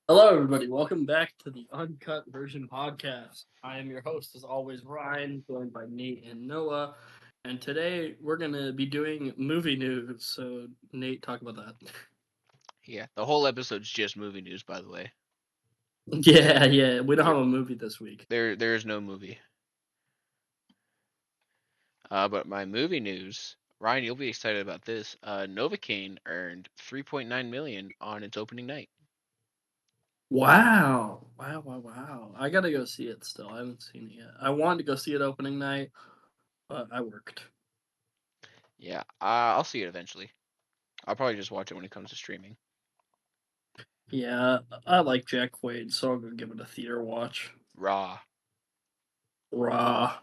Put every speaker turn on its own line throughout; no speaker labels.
Hello, everybody. Welcome back to the Uncut Version podcast. I am your host, as always, Ryne, joined by Nate and Noah. And today we're going to be doing movie news. So, Nate, talk about that.
Yeah, the whole episode's just movie news, by the way.
Yeah. We don't
There,
have a movie this week.
there is no movie. But my movie news, Ryan, you'll be excited about this. Novocaine earned 3.9 million on its opening night.
Wow. I got to go see it still. I haven't seen it yet. I wanted to go see it opening night, but I worked.
Yeah, I'll see it eventually. I'll probably just watch it when it comes to streaming.
Yeah, I like Jack Quaid, so I'll go give it a theater watch.
Raw.
Raw.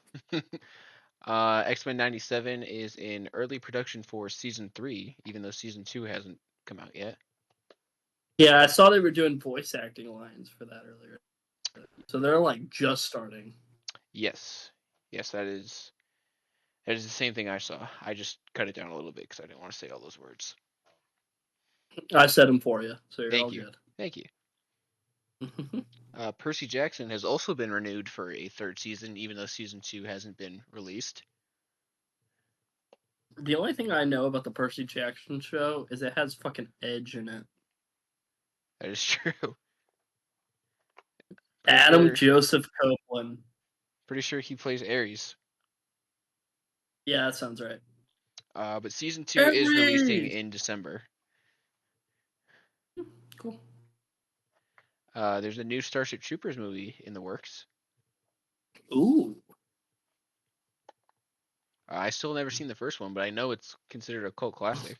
X-Men 97 is in early production for season 3, even though season 2 hasn't come out yet.
Yeah, I saw they were doing voice acting lines for that earlier. So they're like just starting.
Yes. Yes, that is the same thing I saw. I just cut it down a little bit because I didn't want to say all those words.
I said them for you, so you're
Thank
all
you.
good.
Thank you. Percy Jackson has also been renewed for a third season, even though season 2 hasn't been released.
The only thing I know about the Percy Jackson show is it has fucking Edge in it.
That is true. Pretty
Adam
sure.
Joseph Copeland.
Pretty sure he plays Ares.
Yeah, that sounds right.
But season 2 is releasing
Aries!
in December.
Cool.
There's a new Starship Troopers movie in the works.
Ooh.
I still never seen the first one, but I know it's considered a cult classic.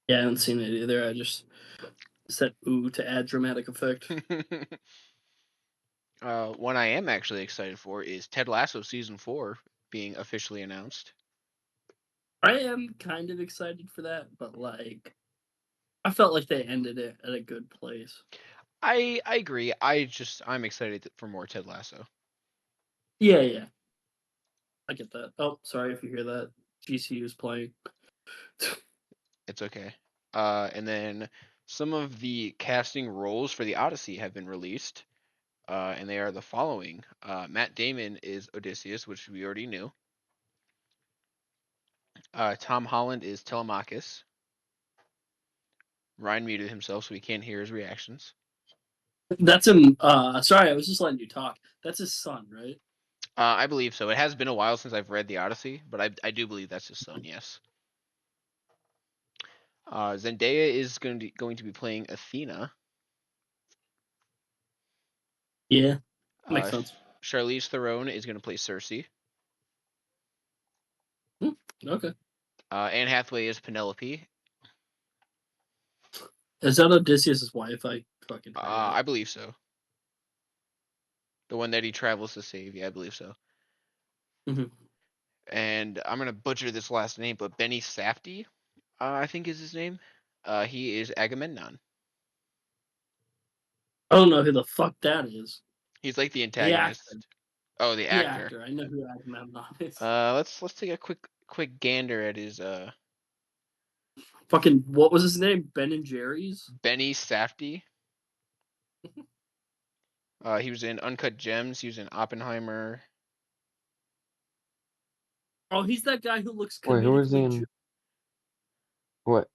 Yeah, I haven't seen it either. I just said ooh to add dramatic effect.
One I am actually excited for is Ted Lasso season 4 being officially announced.
I am kind of excited for that, but like I felt like they ended it at a good place.
I agree. I'm excited for more Ted Lasso.
Yeah. I get that. Oh, sorry if you hear that. GCU is playing.
It's okay. And then some of the casting roles for the Odyssey have been released, and they are the following: Matt Damon is Odysseus, which we already knew. Tom Holland is Telemachus. Ryan muted himself, so we can't hear his reactions.
That's him. Sorry, I was just letting you talk. That's his son, right?
I believe so. It has been a while since I've read the Odyssey, but I do believe that's his son. Yes. Zendaya is going to be playing Athena.
Yeah, makes
Uh,
sense.
Charlize Theron is going to play Cersei.
Okay.
Anne Hathaway is Penelope.
Is that Odysseus' wife? I fucking forget.
I believe so. The one that he travels to save. Yeah, I believe so.
Mm-hmm.
And I'm gonna butcher this last name, but Benny Safdie, I think is his name. He is Agamemnon.
I don't know who the fuck that is.
He's like the
The actor.
antagonist. Oh, the
The
actor.
actor. I know who Agamemnon is.
Let's take a quick gander at his
Fucking what was his name? Ben and Jerry's.
Benny Safdie. He was in Uncut Gems. He was in Oppenheimer.
Oh, he's that guy who looks
Wait, who was
comedically.
in what?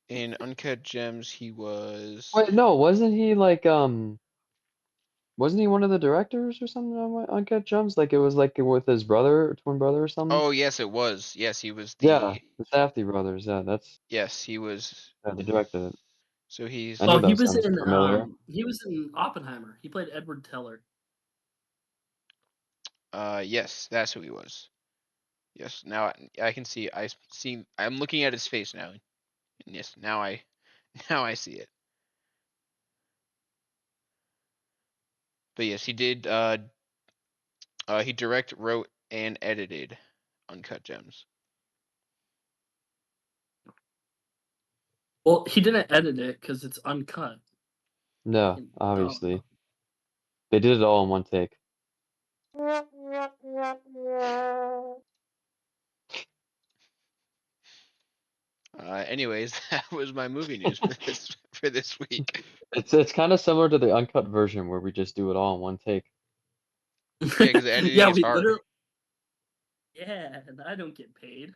In Uncut Gems, he was.
Wait, no, wasn't he like wasn't he one of the directors or something on Uncut Gems? Like it was like with his brother, twin brother or something?
Oh yes, it was. Yes, he was
Yeah,
the.
the Safdie brothers. Yeah, that's
Yes, he was.
they directed it.
So
I
he's.
knew
Oh,
that sounds familiar.
he was in Oppenheimer. He played Edward Teller.
Yes, that's who he was. Yes, now I can see. I see. I'm looking at his face now. And yes, now I now I see it. But yes, he did. He direct, wrote, and edited Uncut Gems.
Well, he didn't edit it because it's uncut.
No,
Fucking dumb.
obviously. They did it all in one take.
Anyways, that was my movie news for for this week.
It's kind of similar to the uncut version where we just do it all in one take.
Yeah, because editing
Yeah,
is
we
hard.
literally. Yeah, and I don't get paid.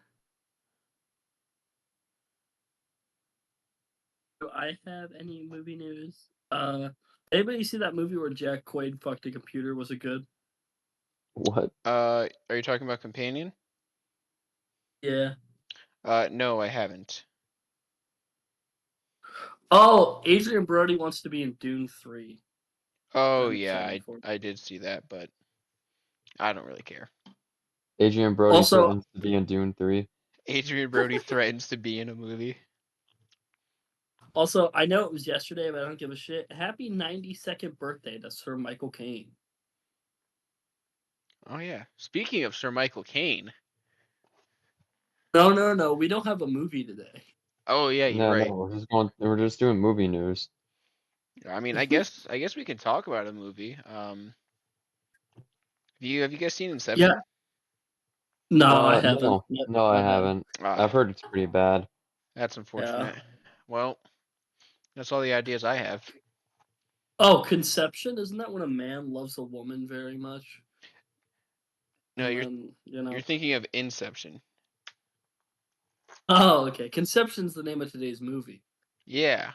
Do I have any movie news? Anybody see that movie where Jack Quaid fucked a computer? Was it good?
What?
Are you talking about Companion?
Yeah.
No, I haven't.
Oh, Adrian Brody wants to be in Dune 3.
Oh
I'm
yeah,
excited for it.
I did see that, but I don't really care.
Adrian Brody
Also,
threatens to be in Dune 3.
Adrian Brody threatens to be in a movie.
I know it was yesterday, but I don't give a shit. Happy 92nd birthday to Sir Michael Caine.
Oh yeah. Speaking of Sir Michael Caine.
No. We don't have a movie today.
Oh yeah, you're
No,
right.
we're just doing movie news.
I mean, I guess we can talk about a movie. Have you guys seen
Yeah.
Inception?
No, I haven't.
No, no, I
My bad.
haven't.
Ah,
I've heard it's pretty bad.
that's
Yeah.
unfortunate. Well, that's all the ideas I have.
Oh, Conception? Isn't that when a man loves a woman very much?
No,
And then,
you're thinking of Inception.
Oh, okay. Conception's the name of today's movie.
Yeah.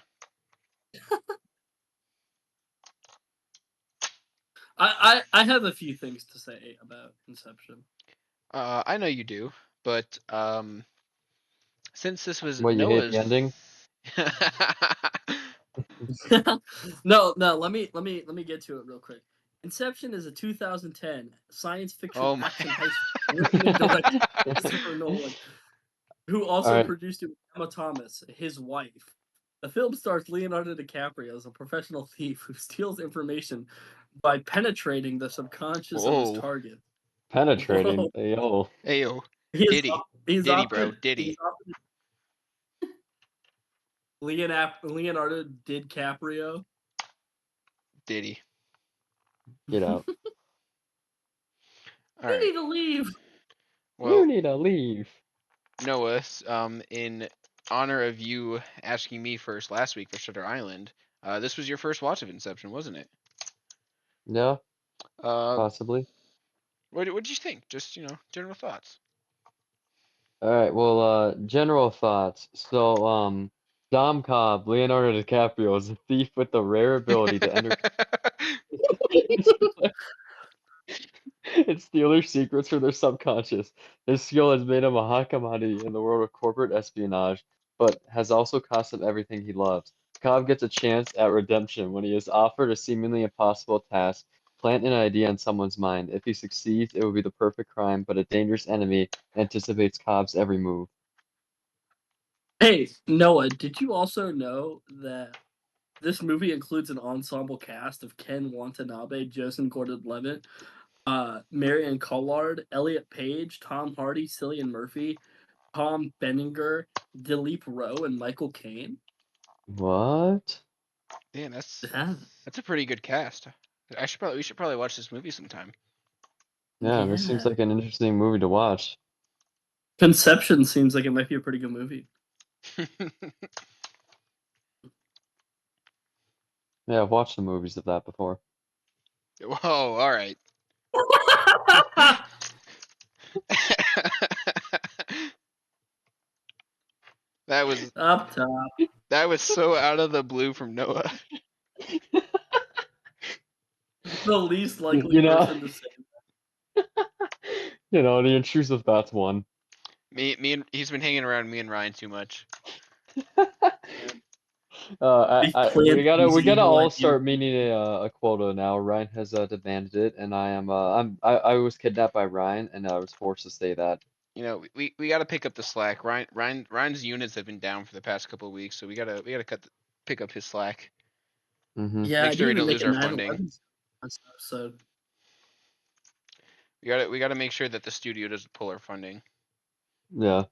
I have a few things to say about Inception.
I know you do, but since this was
What, you hate the
Noah's.
ending?
No, let me get to it real quick. Inception is a 2010 science fiction
Oh my.
action heist written and directed by Christopher Nolan, who also
Alright,
produced it with Emma Thomas, his wife. The film stars Leonardo DiCaprio as a professional thief who steals information by penetrating the subconscious of his
Whoa.
target.
penetrating.
Whoa.
Yo,
Hey yo.
He's
Diddy.
he's
Diddy, bro.
often
Diddy.
Leonardo DiCaprio.
Diddy.
get out.
All
You
right.
need to leave.
Well,
You need to leave.
Noah, in honor of you asking me first last week for Shutter Island, this was your first watch of Inception, wasn't it?
Yeah,
Uh,
possibly.
what did you think? Just general thoughts.
Alright, well, general thoughts. So, Dom Cobb, Leonardo DiCaprio, is a thief with the rare ability to enter and steal their secrets from their subconscious. His skill has made him a hot commodity in the world of corporate espionage, but has also cost him everything he loves. Cobb gets a chance at redemption when he is offered a seemingly impossible task. Plant an idea in someone's mind. If he succeeds, it will be the perfect crime, but a dangerous enemy anticipates Cobb's every move.
Hey, Noah, did you also know that this movie includes an ensemble cast of Ken Watanabe, Joseph Gordon-Levitt, Marion Collard, Elliot Page, Tom Hardy, Cillian Murphy, Tom Benninger, Dilip Rowe, and Michael Caine?
What?
Damn,
Yeah.
that's a pretty good cast. We should probably watch this movie sometime.
Yeah, this seems
Yeah.
like an interesting movie to watch.
Conception seems like it might be a pretty good movie.
Yeah, I've watched the movies of that before.
Whoa, all right. That was
Up top.
so out of the blue from Noah.
The least likely
You know,
person to say.
the intrusive thoughts one.
Me and he's been hanging around me and Ryne too much.
We've
We
planted
gotta
these
we gotta
evil
all
ideas.
start meeting a quota now. Ryne has demanded it, and I was kidnapped by Ryne, and I was forced to say that.
We got to pick up the slack. Ryan's units have been down for the past couple of weeks, so we gotta pick up his slack.
Mm-hmm.
Yeah, I
Make sure
didn't
we
even
don't
make
lose
a
our funding.
9/11 this episode.
We gotta make sure that the studio doesn't pull our funding.
Yeah.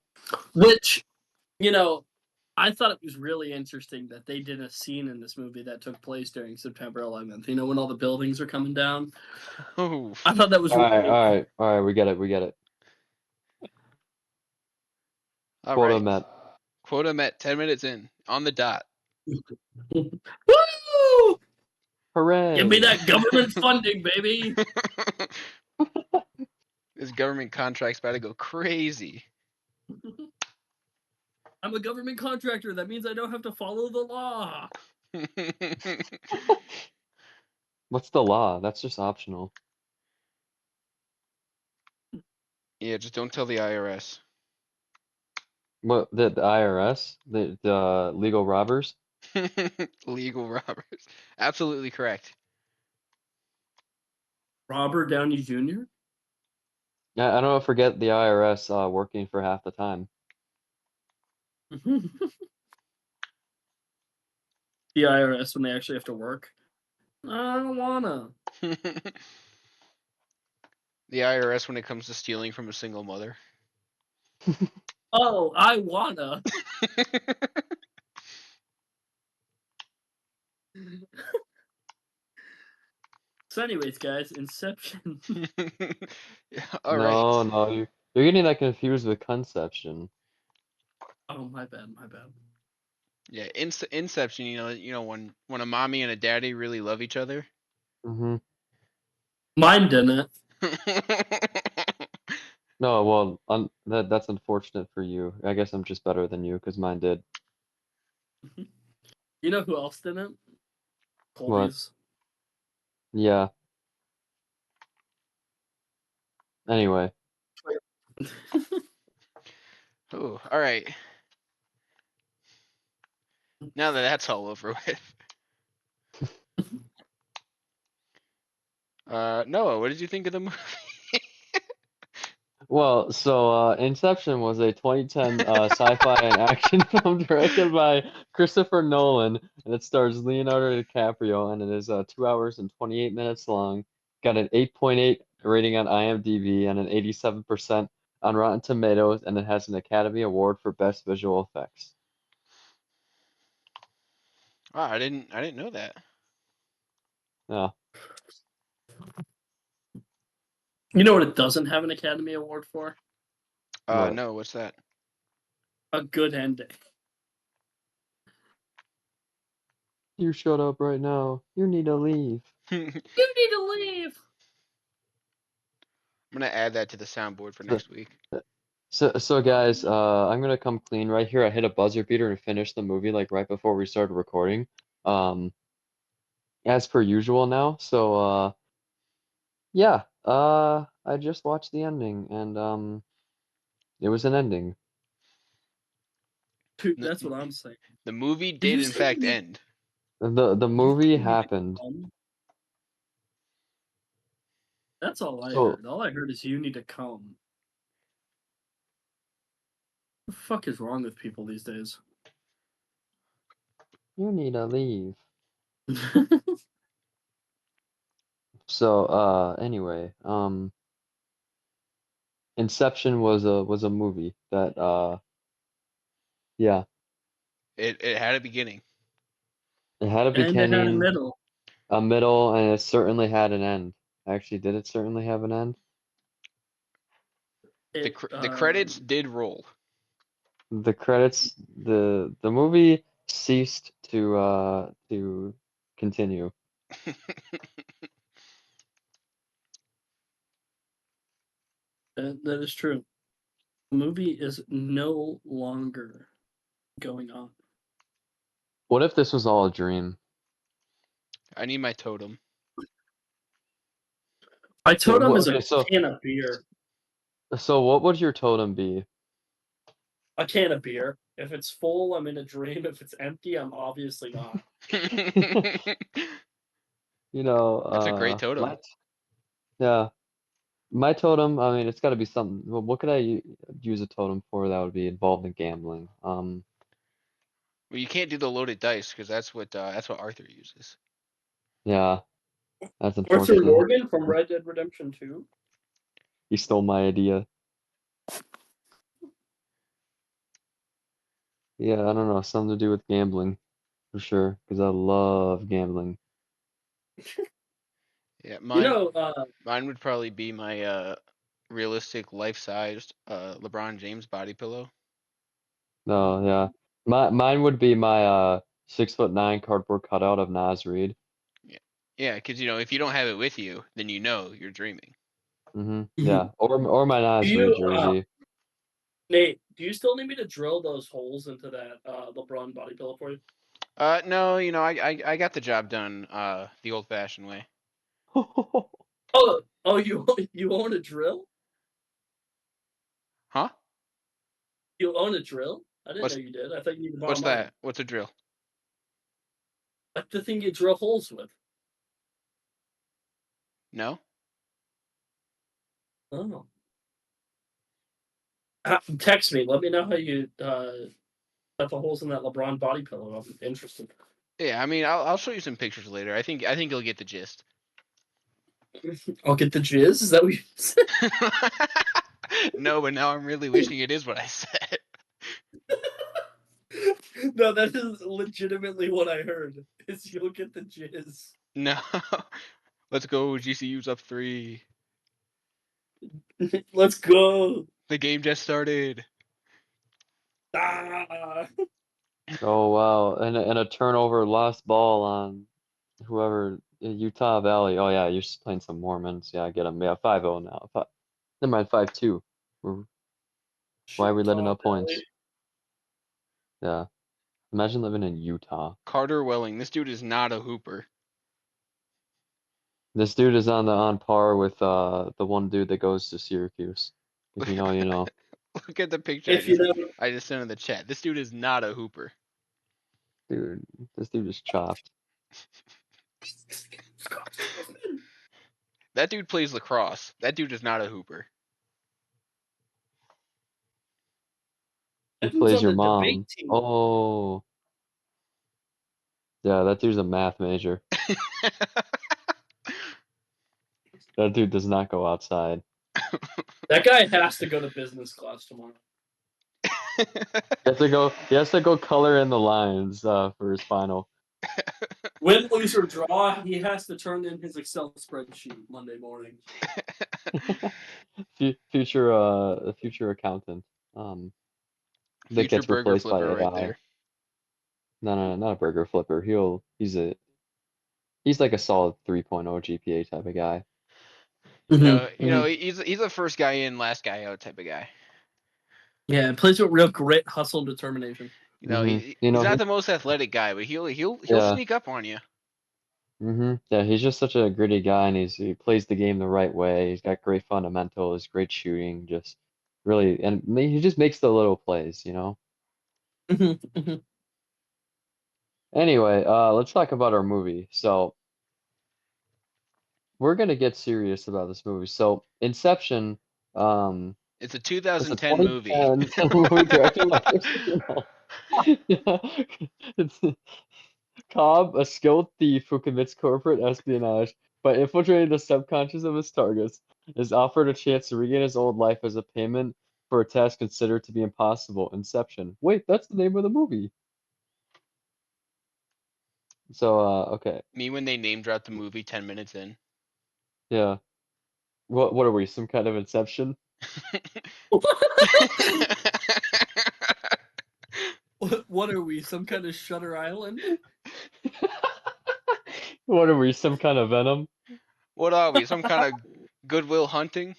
Which, I thought it was really interesting that they did a scene in this movie that took place during September 11th. When all the buildings are coming down.
Oh,
I thought that was
All right,
really
all
cool.
right, all right. We get it.
all
Quota
right.
met.
Quota met 10 minutes in on the dot.
Woo!
Hooray!
Give me that government funding, baby.
This government contract's about to go crazy.
I'm a government contractor. That means I don't have to follow the law.
What's the law? That's just optional.
Yeah, just don't tell the IRS.
What, the IRS? The legal robbers?
Legal robbers. Absolutely correct.
Robert Downey Jr.
I don't forget the IRS working for half the time.
The IRS when they actually have to work. I don't wanna.
The IRS when it comes to stealing from a single mother.
Oh, I wanna. So, anyways, guys, Inception.
All right.
No, you're getting that confused with Conception.
Oh, my bad, my bad.
Yeah, Inception. When a mommy and a daddy really love each other.
Mm-hmm.
Mine didn't.
No, well, that's unfortunate for you. I guess I'm just better than you because mine did.
You know who else didn't?
What?
Colby's.
Yeah. Anyway,
Oh, all right. Now that that's all over with. Noah, what did you think of the movie?
well, so Inception was a 2010 sci-fi and action film directed by Christopher Nolan, and it stars Leonardo DiCaprio, and it is 2 hours and 28 minutes long. Got an 8.8 rating on IMDb and an 87% on Rotten Tomatoes, and it has an Academy Award for Best Visual Effects.
Wow, I didn't know that.
Yeah.
You know what it doesn't have an Academy Award for?
What?
No, what's that?
A good ending.
You shut up right now. You need to leave.
You need to leave.
I'm gonna add that to the soundboard for
So,
next week.
so guys, I'm gonna come clean right here. I hit a buzzer beater and finished the movie like right before we started recording. Um, as per usual now. So, yeah, I just watched the ending and it was an ending.
Dude,
The,
that's what I'm saying.
the movie
Did
did
you
in
say
fact
you need?
end.
The
Did you say
movie
you need to
happened.
come? That's all I
So
heard. All I heard is you need to come. What the fuck is wrong with people these days?
you need to leave. So, anyway, Inception was a movie that yeah,
It had a beginning.
it had a
And it had a
beginning,
middle.
a middle, and it certainly had an end. Actually, did it certainly have an end?
It
The credits did roll.
The credits, the movie ceased to continue.
that is true. The movie is no longer going on.
What if this was all a dream?
I need my totem.
My totem is
Okay,
a can of beer.
so what would your totem be?
A can of beer. If it's full, I'm in a dream. If it's empty, I'm obviously not.
You know,
That's a great totem.
yeah, my totem. I mean, it's got to be something. Well, what could I use a totem for that would be involved in gambling?
Well, you can't do the loaded dice because that's what Arthur uses.
Yeah, that's
Arthur
unfortunate.
Morgan from Red Dead Redemption 2.
He stole my idea. Yeah, I don't know, something to do with gambling for sure, because I love gambling.
Yeah,
You
mine
know,
mine would probably be my realistic life-sized LeBron James body pillow.
No, yeah. Mine would be my 6'9" cardboard cutout of Nas Reed.
Yeah, because if you don't have it with you, then you're dreaming.
Yeah, or my
Do
Nas Reed
you,
jersey.
Nate, do you still need me to drill those holes into that LeBron body pillow for you?
No, I got the job done the old-fashioned way.
Oh, you own a drill?
Huh?
You own a drill? I didn't
What's
know you did. I thought you needed to borrow
what's
mine.
that? What's a drill?
Like the thing you drill holes with.
No?
Oh. Text me. Let me know how you got the holes in that LeBron body pillow. I'm interested.
Yeah, I mean, I'll show you some pictures later. I think you'll get the gist.
I'll get the jizz. Is that what you said?
No, but now I'm really wishing it is what I said.
No, that is legitimately what I heard. Is you'll get the jizz.
No. Let's go. GCU's up 3.
Let's go.
The game just started.
Ah.
Oh wow, and a turnover lost ball on whoever Utah Valley. Oh yeah, you're just playing some Mormons. Yeah, I get them. Yeah, 5-0 now. Never mind, 5-2. Why are we letting up points? Yeah, imagine living in Utah.
Carter Welling. This dude is not a hooper.
This dude is on par with the one dude that goes to Syracuse. If you know, you know.
Look at the picture
If you know,
I just sent in the chat. This dude is not a hooper.
Dude, this dude is chopped.
That dude plays lacrosse. That dude is not a hooper.
He
that dude's
plays
on
your
the debate
mom.
team.
Oh, yeah, that dude's a math major. That dude does not go outside.
That guy has to go to business class tomorrow.
He has to go color in the lines for his final.
Win, lose, or draw, he has to turn in his Excel spreadsheet Monday morning.
Future accountant. That
Future
gets
burger
replaced by
flipper right
AI.
there.
No, not a burger flipper. He's like a solid 3.0 GPA type of guy.
He's a first guy in, last guy out type of guy.
Yeah, plays with real grit, hustle, and determination.
He's not the most athletic guy, but he'll sneak up on you.
Yeah, he's just such a gritty guy, and he plays the game the right way. He's got great fundamentals, great shooting, just really, and he just makes the little plays, you know. Anyway, let's talk about our movie. So we're gonna get serious about this movie. So Inception,
It's a
it's a
2010 movie.
2010 movie directed by Christopher Nolan. Yeah, it's Cobb, a skilled thief who commits corporate espionage by infiltrating the subconscious of his targets, is offered a chance to regain his old life as a payment for a task considered to be impossible. Inception. Wait, that's the name of the movie. So, okay,
Me when they name dropped the movie 10 minutes in.
yeah. What are we? Some kind of Inception?
What are we? Some kind of Shutter Island?
What are we? Some kind of Venom?
What are we? Some kind of Goodwill Hunting?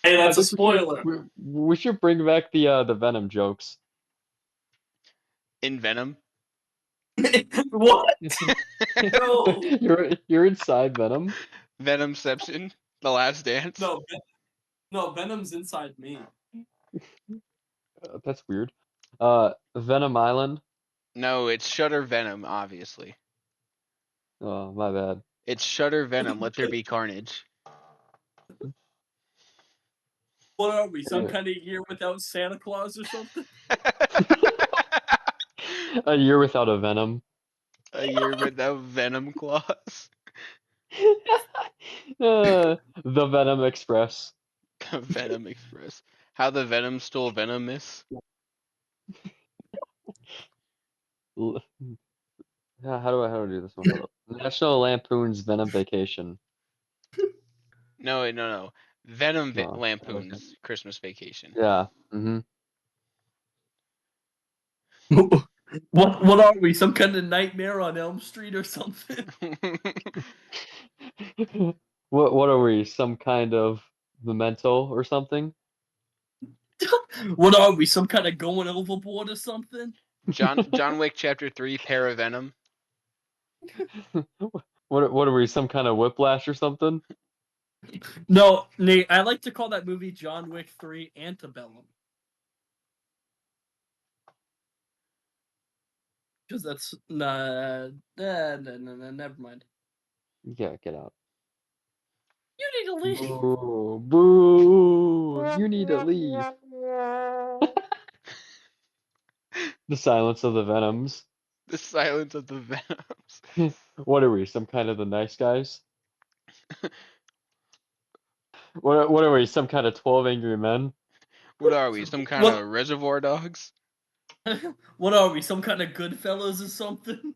Hey, that's a
I think
spoiler.
we should bring back the Venom jokes.
In Venom?
What? No.
You're inside Venom.
Venomception? The Last Dance?
No, Venom's inside me.
That's weird. Venom Island.
No, it's Shutter Venom, obviously.
Oh, my bad.
It's Shutter Venom. Let there be carnage.
What are we? Some
Anyway.
kind of year without Santa Claus or something?
A year without a Venom.
A year without Venom Claus.
The Venom Express.
Venom Express. How the Venom stole Venomous.
How do I do this one? Hold up. National Lampoon's Venom Vacation.
No. Venom
No, okay.
Lampoon's Christmas Vacation.
Yeah.
What are we? Some kind of Nightmare on Elm Street or something?
What are we? Some kind of memento or something?
What are we? Some kind of going overboard or something?
John Wick Chapter 3, Paravenom.
What are we? Some kind of whiplash or something?
No, Nate, I like to call that movie John Wick 3 Antebellum. Because that's no, never mind.
Yeah, get out.
You need to leave.
Boo, boo! You need to leave. The silence of the Venoms.
The Silence of the Venoms.
What are we? Some kind of the nice guys? What are we? Some kind of 12 Angry Men?
What are we? Some kind
What?
of Reservoir Dogs?
What are we? Some kind of Goodfellas or something?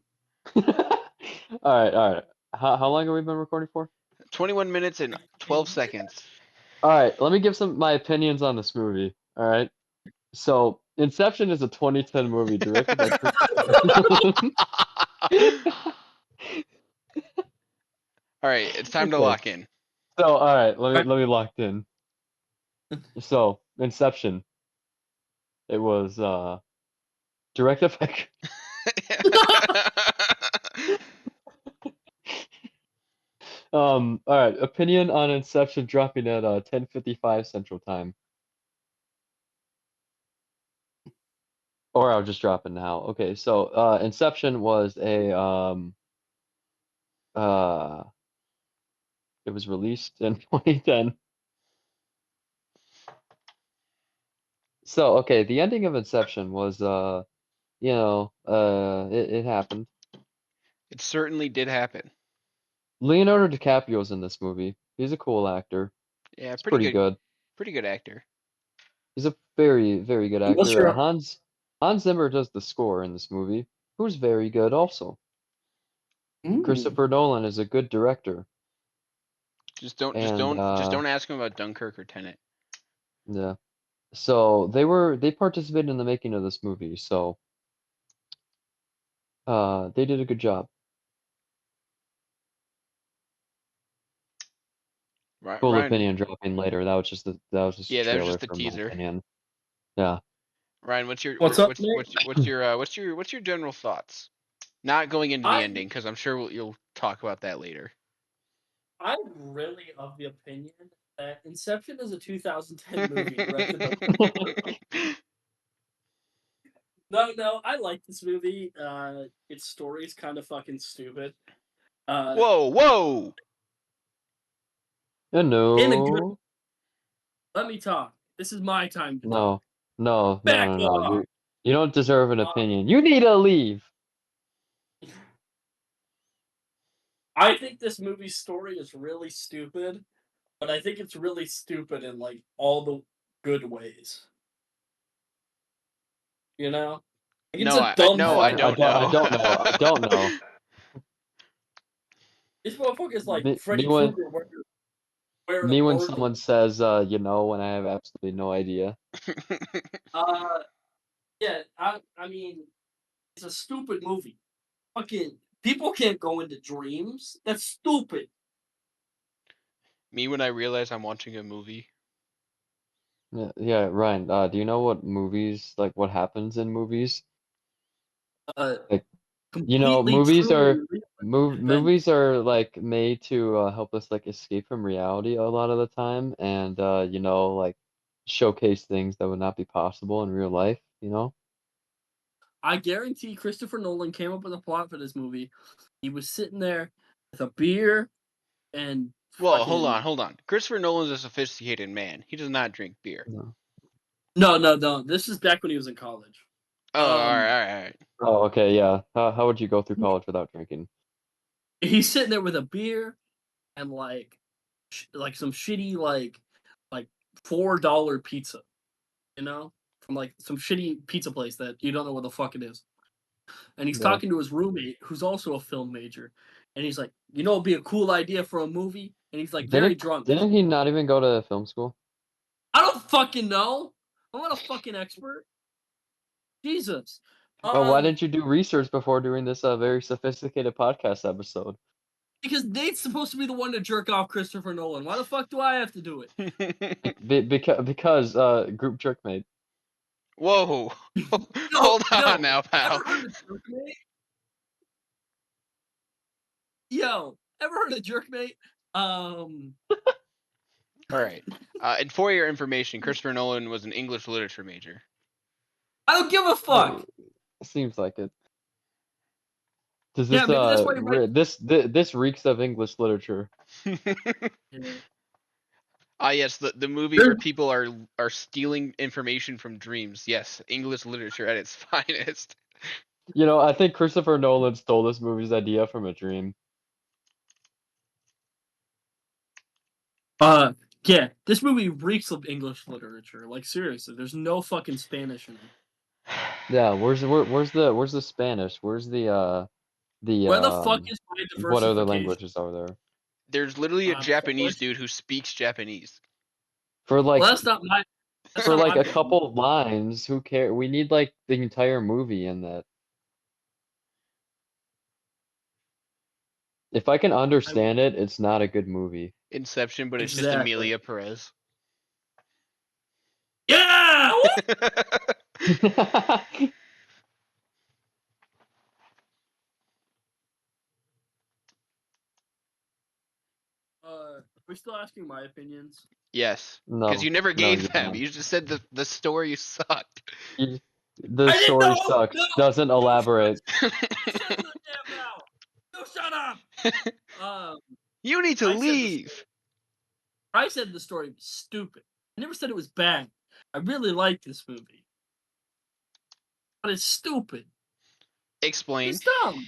All right. How long have we been recording for?
21 minutes and 12 seconds.
All right, let me give my opinions on this movie. All right. So, Inception is a 2010 movie directed by
All right, it's time to
Okay.
lock in.
So, all right, let me lock in. So, Inception. It was directed by all right, opinion on Inception dropping at 10:55 Central Time. Or I'll just drop it now. Okay, so Inception was a uh it was released in 2010. So, okay, the ending of Inception was it happened.
It certainly did happen.
Leonardo DiCaprio's in this movie. He's a cool actor.
Yeah,
He's pretty good.
Pretty good actor.
He's a very, very good
What's
actor.
your
Hans Zimmer does the score in this movie, who's very good also. Christopher Nolan is a good director.
Just don't
And
ask him about Dunkirk or Tenet.
yeah. So they participated in the making of this movie, so they did a good job. Full
Ryne,
opinion dropping later. That was just a
yeah, that was
trailer
just the
for my
teaser.
opinion. Yeah.
Ryne, what's your
What's up, Nick?
what's your general thoughts? Not going into the
I
ending because I'm sure you'll talk about that later.
I'm really of the opinion that Inception is a 2010 movie directed by. No, I like this movie. Its story is kind of fucking stupid.
Whoa!
In a good.
No.
Let me talk. This is my time to talk.
No.
Back
You
off.
you don't deserve an
Uh,
opinion. You need to leave.
I think this movie's story is really stupid, but I think it's really stupid in like all the good ways. You know, like, it's
No,
a dumb
I
fucking.
don't know.
I don't know.
This motherfucker's like
Me,
Freddy
me when
Krueger wearing a
me when
burqa.
someone says and I have absolutely no idea.
Uh, yeah. I mean, it's a stupid movie. Fucking people can't go into dreams. That's stupid.
Me when I realize I'm watching a movie.
Yeah, Ryan, do you know what movies, like what happens in movies?
Uh,
Like,
completely
movies
truly
are
real
movies
events.
are like made to help us like escape from reality a lot of the time, and like showcase things that would not be possible in real life, you know?
I guarantee Christopher Nolan came up with a plot for this movie. He was sitting there with a beer and
Well,
fucking
hold on. Christopher Nolan's a sophisticated man. He does not drink beer.
No.
no. This is back when he was in college.
Oh, all right.
Oh, okay, yeah. How would you go through college without drinking?
He's sitting there with a beer and like some shitty like $4 pizza, from like some shitty pizza place that you don't know what the fuck it is. And he's
Yeah.
talking to his roommate who's also a film major, and he's like, it'd be a cool idea for a movie. And he's like very drunk.
Didn't he not even go to film school?
I don't fucking know. I'm not a fucking expert. Jesus.
Well, why didn't you do research before doing this very sophisticated podcast episode?
Because Nate's supposed to be the one to jerk off Christopher Nolan. Why the fuck do I have to do it?
Because group jerkmate.
Whoa.
No,
Hold
no.
on now, pal.
Ever heard of jerkmate? Yo, ever heard of jerkmate?
All right. And for your information, Christopher Nolan was an English literature major.
I don't give a fuck.
Seems like it. Does
Yeah,
this
maybe that's why he writes.
this reeks of English literature.
Ah, yes, the movie where people are stealing information from dreams. Yes, English literature at its finest.
You know, I think Christopher Nolan stole this movie's idea from a dream.
Yeah, this movie reeks of English literature. Like seriously, there's no fucking Spanish in it.
Yeah, where's the Spanish? Where's the
Where the fuck is my diversification?
what other languages are there?
There's literally a Japanese
Polish?
dude who speaks Japanese.
For like
Well, that's not my. That's
for
not
like
my
a
bad.
couple lines, who cares? We need like the entire movie in that. If I can understand it, it's not a good movie.
Inception, but it's just
Exactly.
Emilia Perez.
Yeah. We're still asking my opinions.
Yes,
No,
because you never
no,
gave
you
them.
don't.
You just said the story sucked.
The
I didn't
story
know!
sucks.
No!
Doesn't elaborate.
Shut the damn mouth! No, shut up!
You need to
I said the
leave.
I said the story was stupid. I never said it was bad. I really like this movie, but it's stupid.
Explain.
It's dumb.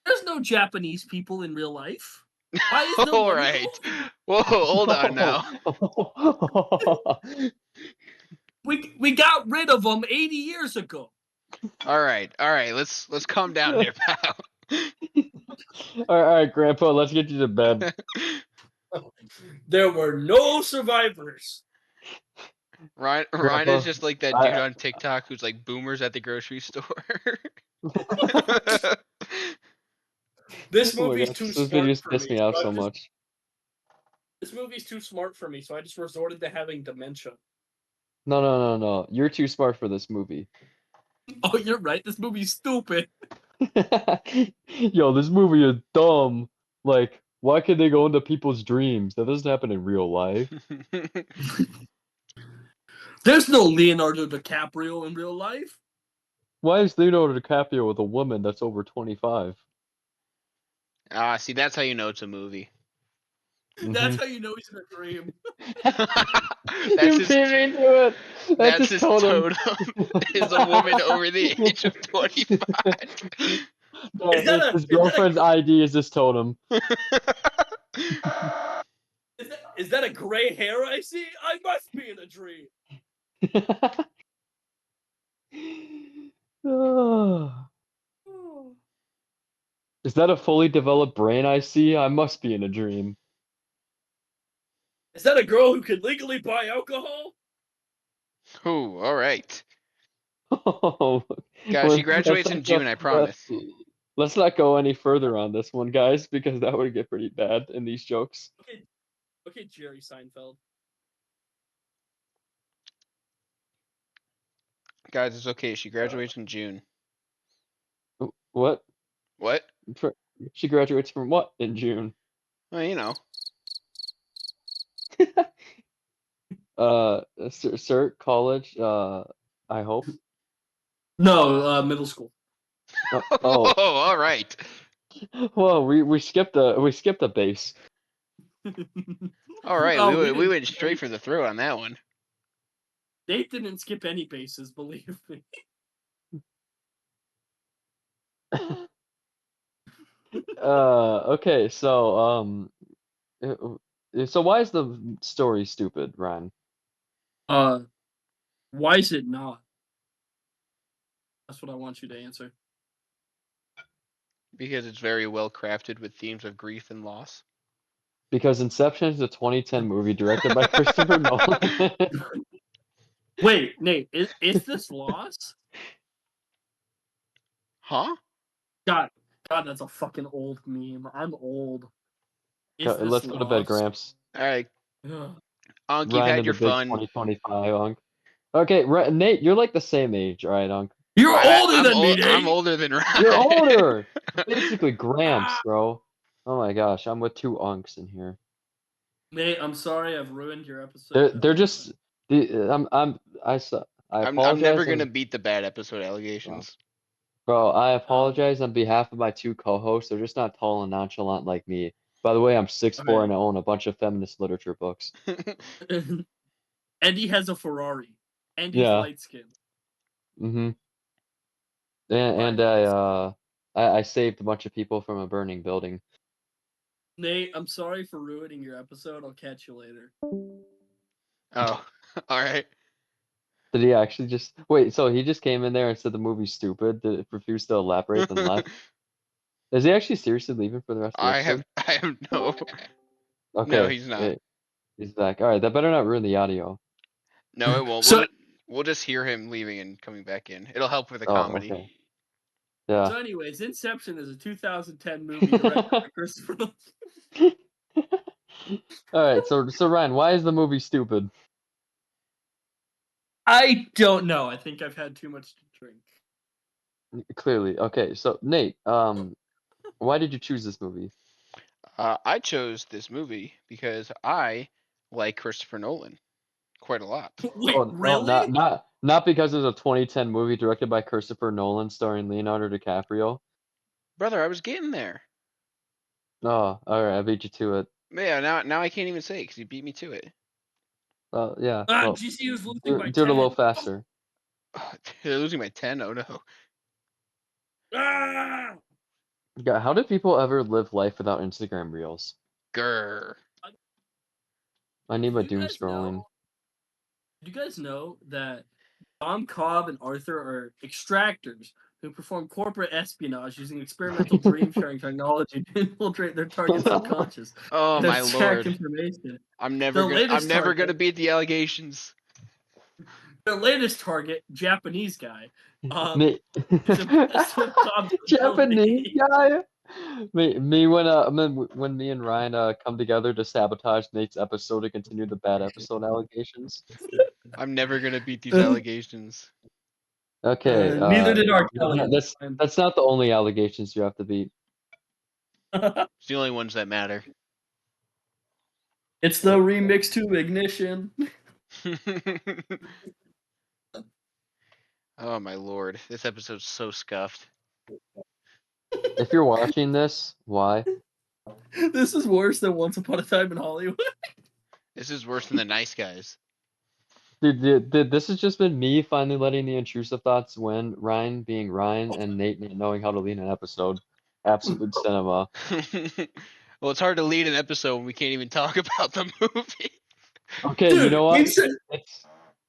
There's no Japanese people in real life. Why is no
All
one in the
right.
movie?
Whoa, hold on now.
We got rid of them 80 years ago.
All right. Let's calm down here, pal.
All right, Grandpa, let's get you to bed.
There were no survivors.
Ryne
Grandpa,
is just like that dude on TikTok who's like boomers at the grocery store.
This
Oh my
movie's
gosh,
too
those
smart
videos
for
piss
me.
me off
so
so
I just-
much.
This movie's too smart for me, so I just resorted to having dementia.
No. You're too smart for this movie.
Oh, you're right. This movie's stupid.
Yo, this movie is dumb. Like, why could they go into people's dreams? That doesn't happen in real life.
There's no Leonardo DiCaprio in real life.
Why is Leonardo DiCaprio with a woman that's over 25?
Ah, see, that's how you know it's a movie.
That's how you know he's in a dream.
That's
You
his,
beat me to it.
that's his
totem.
is a woman over the age of 25.
No,
Is that
his
a-
girlfriend's ID is his totem.
Is that a gray hair I see? I must be in a dream.
Is that a fully developed brain I see? I must be in a dream.
Is that a girl who can legally buy alcohol?
Ooh, all right.
Oh,
Guys, she
let's
graduates
not
in June, I promise.
Let's not go any further on this one, guys, because that would get pretty bad in these jokes.
Okay, Jerry Seinfeld.
Guys, it's okay. She graduates in June.
What?
What?
She graduates from what in June?
Well, you know.
Sir, college, I hope.
No, middle school.
Oh,
all right.
well, we skipped a base.
All right,
Oh,
we
didn't
went
skip
straight
any-
for the throat on that one.
Nate didn't skip any bases, believe me.
Okay, so so why is the story stupid, Ryan?
Why is it not? That's what I want you to answer.
Because it's very well crafted with themes of grief and loss.
Because Inception is a 2010 movie directed by Christopher Nolan.
Wait, Nate, is this loss?
Huh?
God, that's a fucking old meme. I'm old. Is this
Let's go to bed,
lost?
Gramps.
All right,
Ugh.
Unc, you've
Ryan
had
of
your
the big
fun.
2025, Unc. Okay, Nate, you're like the same age, all right, Unc?
You're older than me,
I'm
Nate.
older than
You're
Ryan.
older! Basically, Gramps,
Ah!
bro. Oh my gosh, I'm with two Unks in here.
Nate, I'm sorry I've ruined your
They're
episode.
they're just I
I'm never
apologize
gonna beat the bad episode allegations.
bro, I apologize on behalf of my two co-hosts. They're just not tall and nonchalant like me. By the way, I'm 6'4" and I own a bunch of feminist literature books.
And he has a Ferrari. And he's
Yeah.
light skinned.
Mm-hmm. And I saved a bunch of people from a burning building.
Nate, I'm sorry for ruining your episode. I'll catch you later.
Oh, all right.
Did he actually just wait? So he just came in there and said the movie's stupid. Did refuse to elaborate and left? Is he actually seriously leaving for the rest of the episode?
I have no. No,
Okay,
he's not.
wait, he's back. All right, that better not ruin the audio.
No, it won't.
So,
We'll just hear him leaving and coming back in. It'll help with the
Oh,
comedy.
okay. Yeah.
so anyways, Inception is a 2010 movie directed by Christopher Nolan.
All right, so Ryan, why is the movie stupid?
I don't know. I think I've had too much to drink.
Clearly. Okay, so Nate, why did you choose this movie?
I chose this movie because I like Christopher Nolan quite a lot.
Wait,
Oh,
really?
not because it's a 2010 movie directed by Christopher Nolan starring Leonardo DiCaprio.
Brother, I was getting there.
Oh, all right, I beat you to it.
Yeah, now I can't even say because you beat me to it.
Yeah. Well,
GC was losing
do,
by
do it a
10.
little faster.
They're losing by 10. Oh no.
Ah!
Yeah, how did people ever live life without Instagram Reels?
Grr.
I need my
Do you
doom
guys
scrolling.
know? Do you guys know that Dom Cobb and Arthur are extractors who perform corporate espionage using experimental dream sharing technology to infiltrate their target's subconscious
Oh
and
my
extract
lord.
information?
I'm
Their
never
latest
gonna
target,
beat the allegations.
their latest target, Japanese guy,
Me,
is impressed with Cobb's
Japanese
ability.
guy. When me and Ryan come together to sabotage Nate's episode to continue the bad episode allegations.
I'm never gonna beat these allegations.
Okay,
Neither did R. Kelly.
that's not the only allegations you have to beat.
It's the only ones that matter.
It's the remix to Ignition.
Oh my lord, this episode's so scuffed.
If you're watching this, why?
This is worse than Once Upon a Time in Hollywood.
This is worse than the Nice Guys.
Dude, this has just been me finally letting the intrusive thoughts win, Ryan being Ryan, and Nate not knowing how to lead an episode. Absolute cinema.
Well, it's hard to lead an episode when we can't even talk about the movie.
Okay,
Dude,
you know what? It's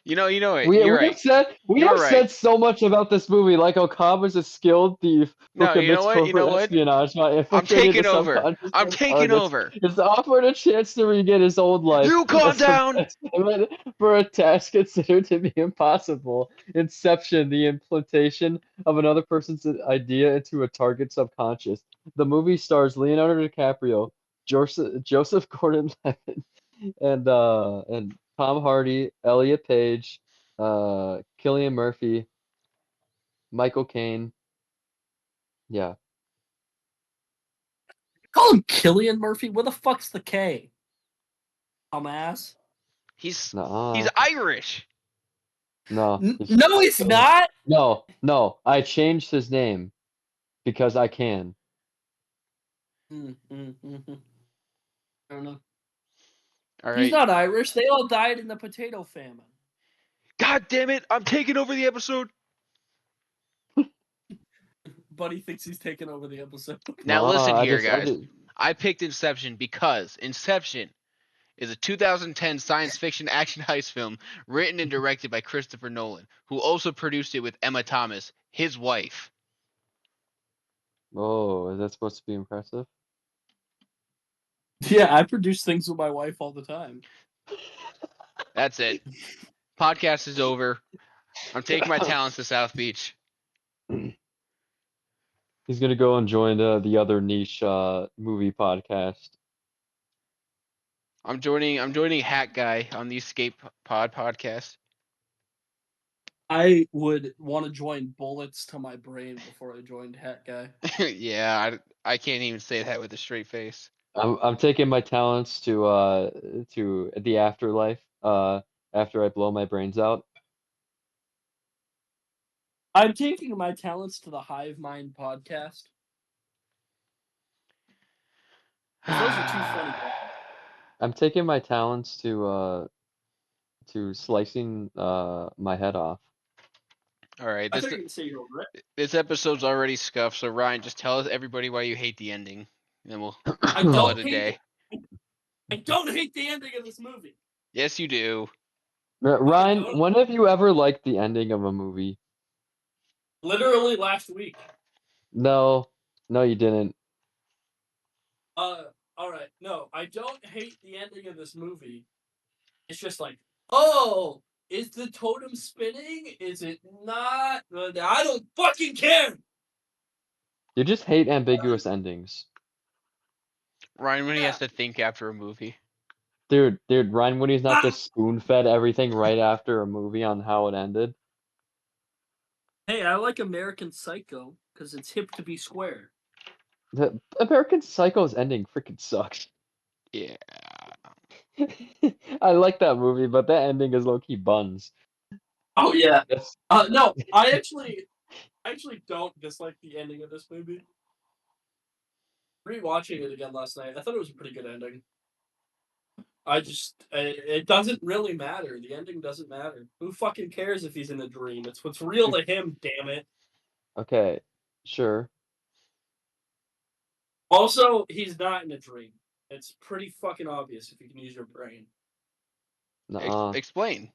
You know it.
we
You're
we
right.
have said we
You're
have
right.
said so much about this movie, like Cobb is a skilled thief who
No, you know
commits
what? You know
corporate
what?
espionage by
I'm
infiltrating the
taking over.
subconscious
I'm
of
taking
targets.
over.
It's offered a chance to regain his old life.
You calm
as a
down.
testament for a task considered to be impossible. Inception, the implantation of another person's idea into a target subconscious. The movie stars Leonardo DiCaprio, Joseph Gordon-Levitt, and Tom Hardy, Elliot Page, Cillian Murphy, Michael Caine. Yeah.
call him Killian Murphy. Where the fuck's the K? Dumbass.
He's
Nuh-uh.
Irish.
No.
No, he's not.
No. I changed his name because I can.
I don't know.
All
He's
right.
not Irish. They all died in the potato famine.
God damn it! I'm taking over the episode.
Buddy thinks he's taking over the episode.
Now
Nuh-uh,
listen
I
here,
just- I
guys.
just-
I picked Inception because Inception is a 2010 science fiction action heist film written and directed by Christopher Nolan, who also produced it with Emma Thomas, his wife.
Oh, is that supposed to be impressive?
Yeah, I produce things with my wife all the time.
That's it. Podcast is over. I'm taking my talents to South Beach.
He's gonna go and join the other niche movie podcast.
I'm joining Hat Guy on the Escape Pod podcast.
I would want to join bullets to my brain before I joined Hat Guy.
Yeah, I can't even say that with a straight face.
I'm taking my talents to the afterlife after I blow my brains out.
I'm taking my talents to the Hive Mind podcast. Because those are two funny guys.
I'm taking my talents to slicing my head off.
All right,
I thought you were going to say you're over it.
this episode's already scuffed. So Ryne, just tell us everybody why you hate the ending, and then we'll
I
call
don't
it a day.
I don't hate the ending of this movie.
Yes, you do.
Ryne,
don't.
when have you ever liked the ending of a movie?
Literally last week.
No, you didn't.
Alright. No, I don't hate the ending of this movie. It's just like, oh, is the totem spinning? Is it not? I don't fucking care!
You just hate ambiguous endings.
Ryne, when he has
Yeah.
to think after a movie.
Dude, Ryne Woody's not just spoon-fed everything right after a movie on how it ended.
Hey, I like American Psycho because it's hip to be square.
The American Psycho's ending freaking sucks.
Yeah.
I like that movie, but that ending is low-key buns.
Oh yeah.
Yes.
No, I actually don't dislike the ending of this movie. Rewatching it again last night, I thought it was a pretty good ending. It doesn't really matter. The ending doesn't matter. Who fucking cares if he's in a dream? It's what's real to him, damn it.
Okay, sure.
Also, he's not in a dream. It's pretty fucking obvious if you can use your brain.
Nuh-uh.
Explain.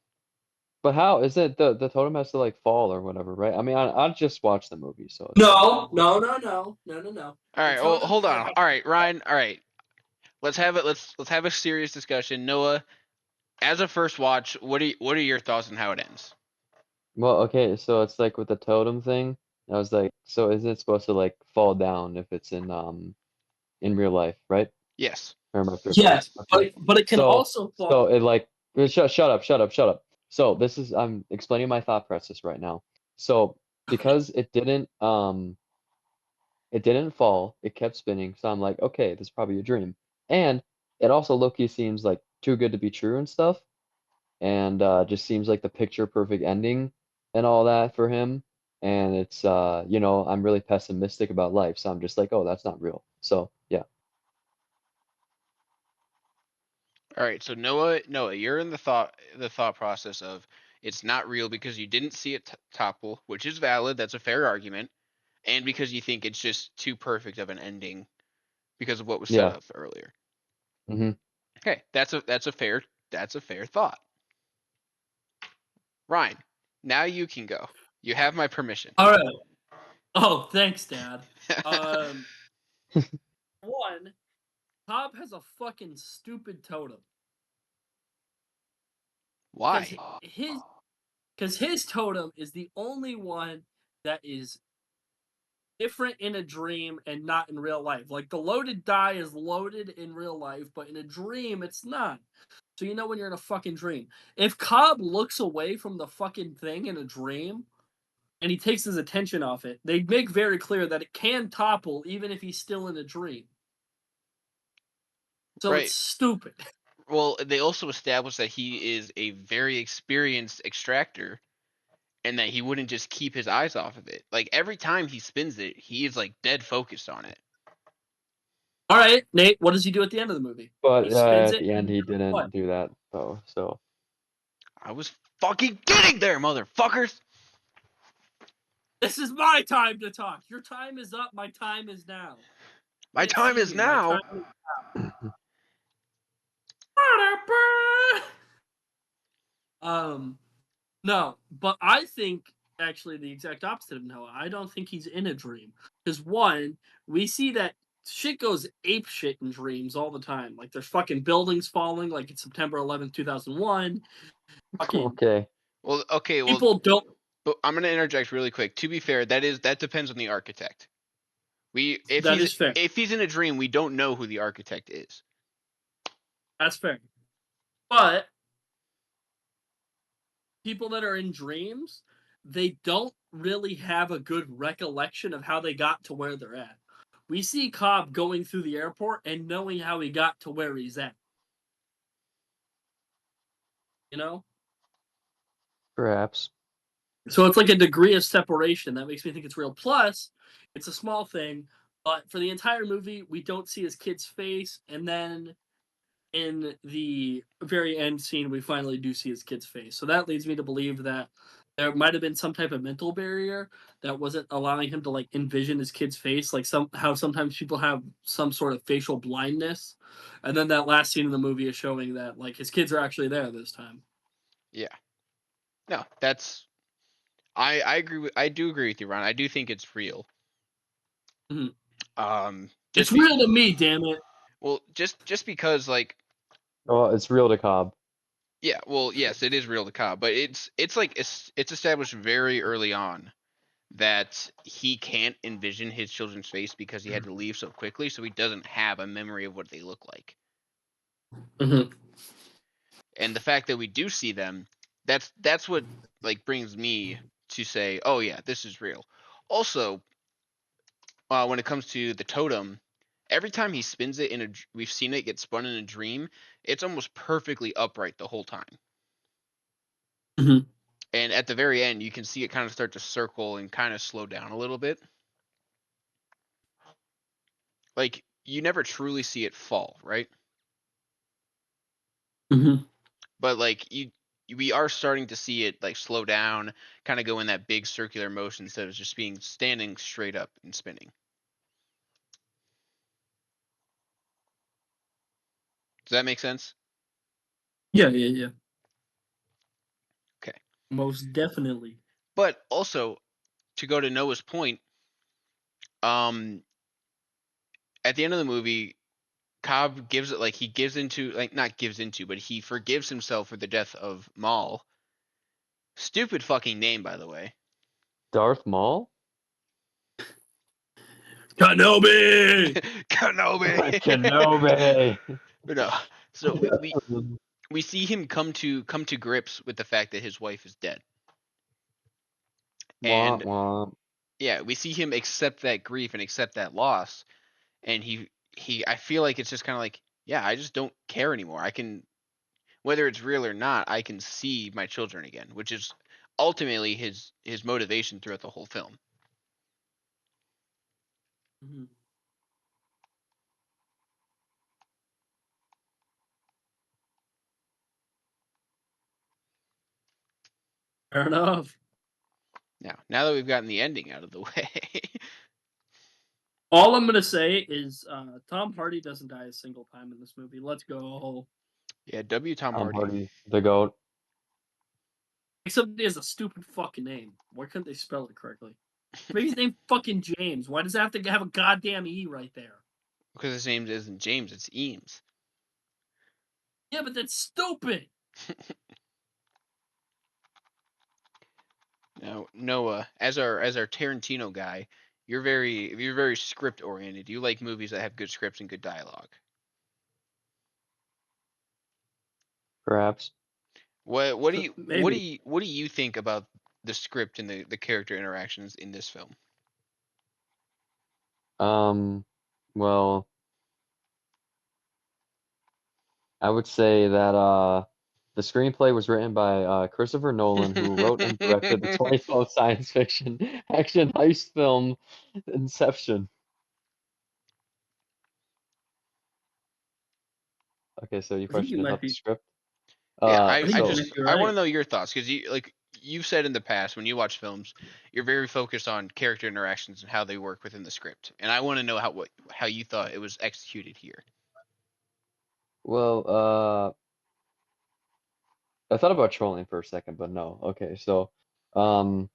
But how is it the totem has to like fall or whatever, right? I mean, I just watched the movie, so it's
No.
All right. Well, hold on. All right, Ryne. All right. Let's have it. Let's have a serious discussion. Noah, as a first watch, what are your thoughts on how it ends?
Well, okay, so it's like with the totem thing. I was like, so isn't it supposed to like fall down if it's in real life, right?
Yes.
Or am I correct?
Yes,
Okay.
but it can
So
also fall.
so it like shut up. So this is I'm explaining my thought process right now. So because it didn't fall, it kept spinning. So I'm like, okay, this is probably a dream. And it also low-key seems like too good to be true and stuff. And just seems like the picture perfect ending and all that for him. And it's I'm really pessimistic about life, so I'm just like, oh, that's not real. So yeah.
All right. So Noah, you're in the thought process of it's not real because you didn't see it topple, which is valid. That's a fair argument, and because you think it's just too perfect of an ending because of what was set
Yeah.
up earlier.
Mm-hmm.
Okay, that's a fair thought. Ryne, now you can go. You have my permission.
All right. Oh, thanks, Dad. One, Cobb has a fucking stupid totem.
Why?
Because his totem is the only one that is different in a dream and not in real life. Like the loaded die is loaded in real life, but in a dream it's not. So you know when you're in a fucking dream. If Cobb looks away from the fucking thing in a dream and he takes his attention off it, they make very clear that it can topple even if he's still in a dream. So
Right.
it's stupid.
Well, they also established that he is a very experienced extractor and that he wouldn't just keep his eyes off of it. Like every time he spins it, he is like dead focused on it.
All right, Nate, what does he do at the end of the movie?
But
He spins
at
it
the end,
and
he didn't
what?
do that though. So
I was fucking getting there, motherfuckers.
This is my time to talk. Your time is up. My time is now.
My time is now.
No, but I think actually the exact opposite of Noah. I don't think he's in a dream. Because one, we see that shit goes ape shit in dreams all the time. Like there's fucking buildings falling, like it's September 11th, 2001. Fucking
okay.
Well, okay. Well,
people don't.
but I'm gonna interject really quick. To be fair, that depends on the architect.
That is fair.
If he's in a dream, we don't know who the architect is.
That's fair. But people that are in dreams, they don't really have a good recollection of how they got to where they're at. We see Cobb going through the airport and knowing how he got to where he's at. You know?
Perhaps.
So it's like a degree of separation that makes me think it's real. Plus, it's a small thing, but for the entire movie, we don't see his kid's face, and then in the very end scene, we finally do see his kid's face. So that leads me to believe that there might have been some type of mental barrier that wasn't allowing him to like envision his kid's face, like how sometimes people have some sort of facial blindness, and then that last scene in the movie is showing that like his kids are actually there this time.
Yeah. No, that's I agree with I do agree with you, Ron. I do think it's real.
Mhm.
Just
It's real to me, damn it.
well, just because like
Well, it's real to Cobb.
yeah, well, yes, it is real to Cobb, but it's like it's established very early on that he can't envision his children's face because he had to leave so quickly, so he doesn't have a memory of what they look like.
Mhm.
And the fact that we do see them, that's what like brings me to say, oh yeah, this is real. Also, when it comes to the totem, every time he spins it we've seen it get spun in a dream, it's almost perfectly upright the whole time.
Mhm.
And at the very end, you can see it kind of start to circle and kind of slow down a little bit. Like you never truly see it fall, right?
Mhm.
But like we are starting to see it like slow down, kind of go in that big circular motion instead of just being standing straight up and spinning. Does that make sense?
Yeah, yeah, yeah.
Okay.
Most definitely.
But also to go to Noah's point, um, at the end of the movie, Cobb gives it like he gives into like not gives into, but he forgives himself for the death of Maul. Stupid fucking name, by the way.
Darth Maul?
Kenobi.
Kenobi.
Kenobi.
But no. So we see him come to grips with the fact that his wife is dead.
Wah,
And
wah.
yeah, we see him accept that grief and accept that loss. And he I feel like it's just kind of like, yeah, I just don't care anymore. I can, whether it's real or not, I can see my children again, which is ultimately his motivation throughout the whole film.
Mhm. Fair enough.
Now that we've gotten the ending out of the way.
All I'm gonna say is Tom Hardy doesn't die a single time in this movie. Let's go.
Yeah, W. Tom
Tom
Hardy.
Hardy, the GOAT.
Except he has a stupid fucking name. Why couldn't they spell it correctly? Maybe his name's fucking James. Why does it have to have a goddamn E right there?
Because his name isn't James, it's Eames.
Yeah, but that's stupid.
Now, Noah, as our Tarantino guy, you're very script oriented. You like movies that have good scripts and good dialogue.
Perhaps.
Maybe.
What do you think about the script and the character interactions in this film?
Um, well, I would say that the screenplay was written by Christopher Nolan, who wrote and directed the 2012 science fiction action heist film Inception. Okay, so your
I think you
question is
might
about the
be.
script.
Yeah,
I think
I
you
So
might be
I want to
right.
know your thoughts because you've said in the past when you watch films, you're very focused on character interactions and how they work within the script, and I want to know how you thought it was executed here.
well, I thought about trolling for a second, but no. Okay, so um,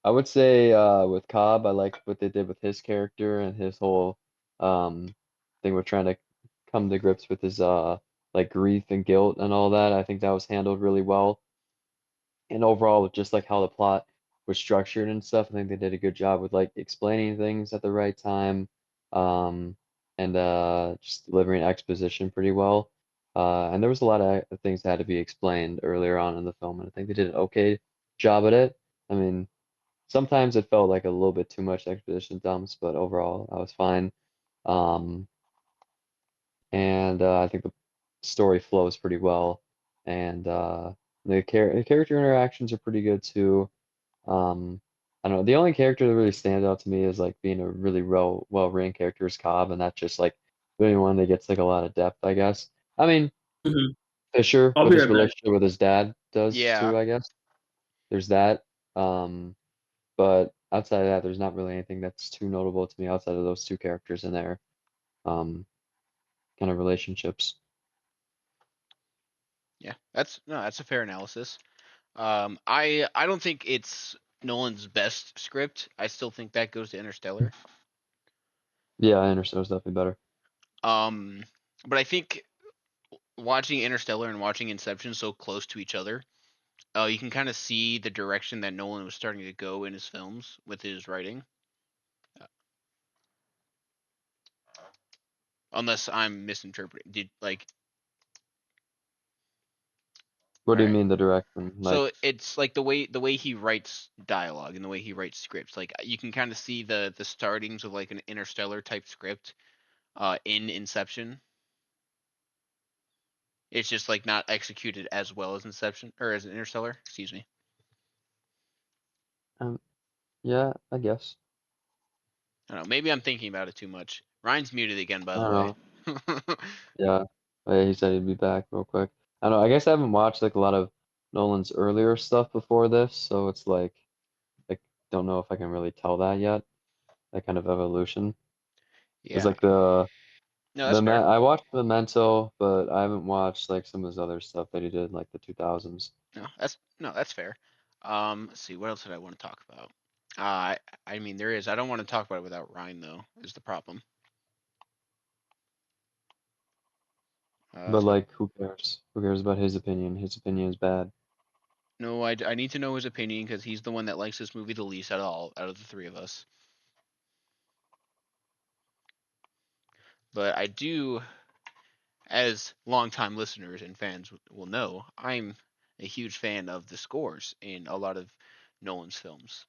I would say with Cobb, I like what they did with his character and his whole thing with trying to come to grips with his like grief and guilt and all that. I think that was handled really well. And overall, just like how the plot was structured and stuff. I think they did a good job with like explaining things at the right time, um, and just delivering exposition pretty well. And there was a lot of things that had to be explained earlier on in the film, and I think they did an okay job at it. I mean, sometimes it felt like a little bit too much exposition dumps, but overall, I was fine. Um, and I think the story flows pretty well, and the character interactions are pretty good too. Um, I don't know. The only character that really stands out to me is like being a really well-written character is Cobb, and that's just like the only one that gets like a lot of depth, I guess. I mean,
Mhm.
Fisher
I'll
with
be
his
right back.
relationship with his dad does
Yeah.
too, I guess. There's that. Um, but outside of that, there's not really anything that's too notable to me outside of those two characters in their um kind of relationships.
Yeah. That's a fair analysis. I don't think it's Nolan's best script. I still think that goes to Interstellar.
Yeah, I understand. It was definitely better.
But I think watching Interstellar and watching Inception so close to each other, you can kind of see the direction that Nolan was starting to go in his films with his writing. Unless I'm misinterpreting.
What do you
Alright.
mean the direction? Like,
So it's like the way he writes dialogue and the way he writes scripts. Like you can kind of see the startings of like an Interstellar type script in Inception. It's just like not executed as well as Inception or as Interstellar. Excuse me.
um, yeah, I guess.
I don't know. Maybe I'm thinking about it too much. Ryan's muted again, by
I
the
don't
way.
know. Yeah. Oh, yeah, he said he'd be back real quick. I don't know. I guess I haven't watched like a lot of Nolan's earlier stuff before this, so it's like don't know if I can really tell that yet. That kind of evolution. It's
Yeah.
like the
No, that's
the
fair.
I watched Memento, but I haven't watched like some of his other stuff that he did in like the 2000s.
No, that's fair. Let's see. What else did I want to talk about? Uh, I mean, there is. I don't want to talk about it without Ryan, though. Is the problem?
But
So
like, who cares? Who cares about his opinion? His opinion is bad.
no, I need to know his opinion because he's the one that likes this movie the least out of the three of us. But I do, as longtime listeners and fans will know, I'm a huge fan of the scores in a lot of Nolan's films.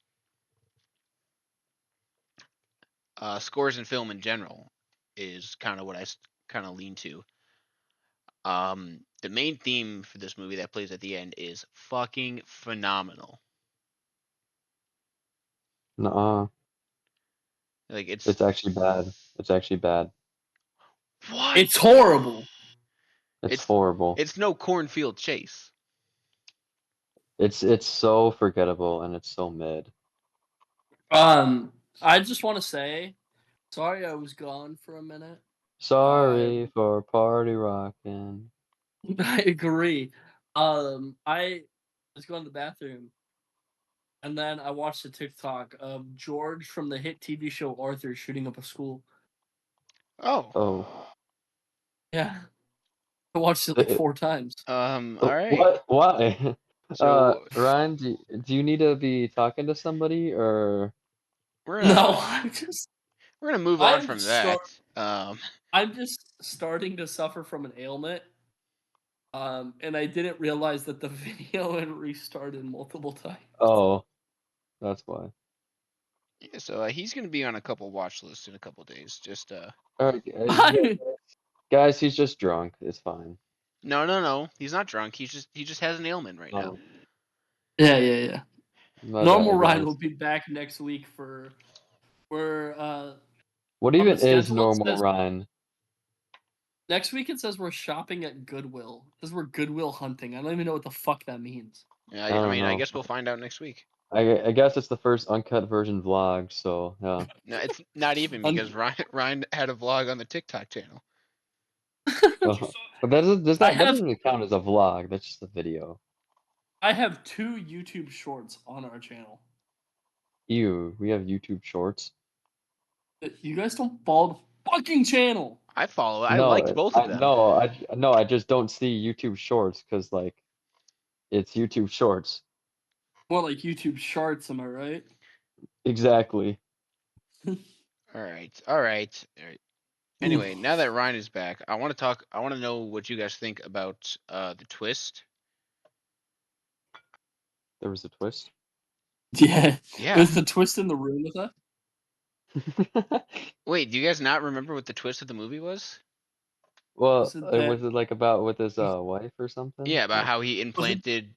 Scores in film in general is kind of what I kind of lean to. The main theme for this movie that plays at the end is fucking phenomenal.
Nuh-uh.
Like it's
It's actually bad. It's actually bad.
what?
It's horrible.
It's
It's
horrible.
it's no cornfield chase.
It's so forgettable and it's so mid.
I just want to say, sorry I was gone for a minute.
Sorry for party rocking.
I agree. I was going to the bathroom, and then I watched a TikTok of George from the hit TV show Arthur shooting up a school.
Oh.
Oh.
Yeah, I watched it like
Uh,
4 times.
All right.
What? Why?
So
Ryan, do you need to be talking to somebody or
we're
No,
gonna we're gonna move on
I'm
from
just
that.
start. I'm just starting to suffer from an ailment. And I didn't realize that the video had restarted multiple times.
oh, that's why.
Yeah, so he's gonna be on a couple watch lists in a couple days. Just
All right, guys, he's just drunk. It's fine.
no, he's not drunk. He just has an ailment right now.
Oh,
Yeah.
my
Normal
bad,
Ryan will
guys.
be back next week for we're
What
on the
even is
schedule. It
normal,
says
Ryan?
next week. It says we're shopping at Goodwill. It says we're Goodwill hunting. I don't even know what the fuck that means.
Yeah,
I
I
don't
mean, I
know.
guess we'll find out next week.
I guess it's the first uncut version vlog, so yeah.
No, it's not even
Un-
because Ryan had a vlog on the TikTok channel.
But that
I
that
have
doesn't really count as a vlog. That's just a video.
2 YouTube shorts on our channel.
Ew, we have YouTube Shorts.
You guys don't follow the fucking channel.
I follow. I liked
No,
both of them.
I just don't see YouTube Shorts because like it's YouTube Shorts.
More like YouTube Shorts, am I right?
Exactly.
All right, all right, all right. Anyway, now that Ryan is back, I want to talk. I want to know what you guys think about the twist.
There was a twist.
Yeah.
Yeah.
Was the twist in the room with that?
Wait, do you guys not remember what the twist of the movie was?
Well,
Was it that?
was it like about with his wife or something?
Yeah, about how he
Was it?
implanted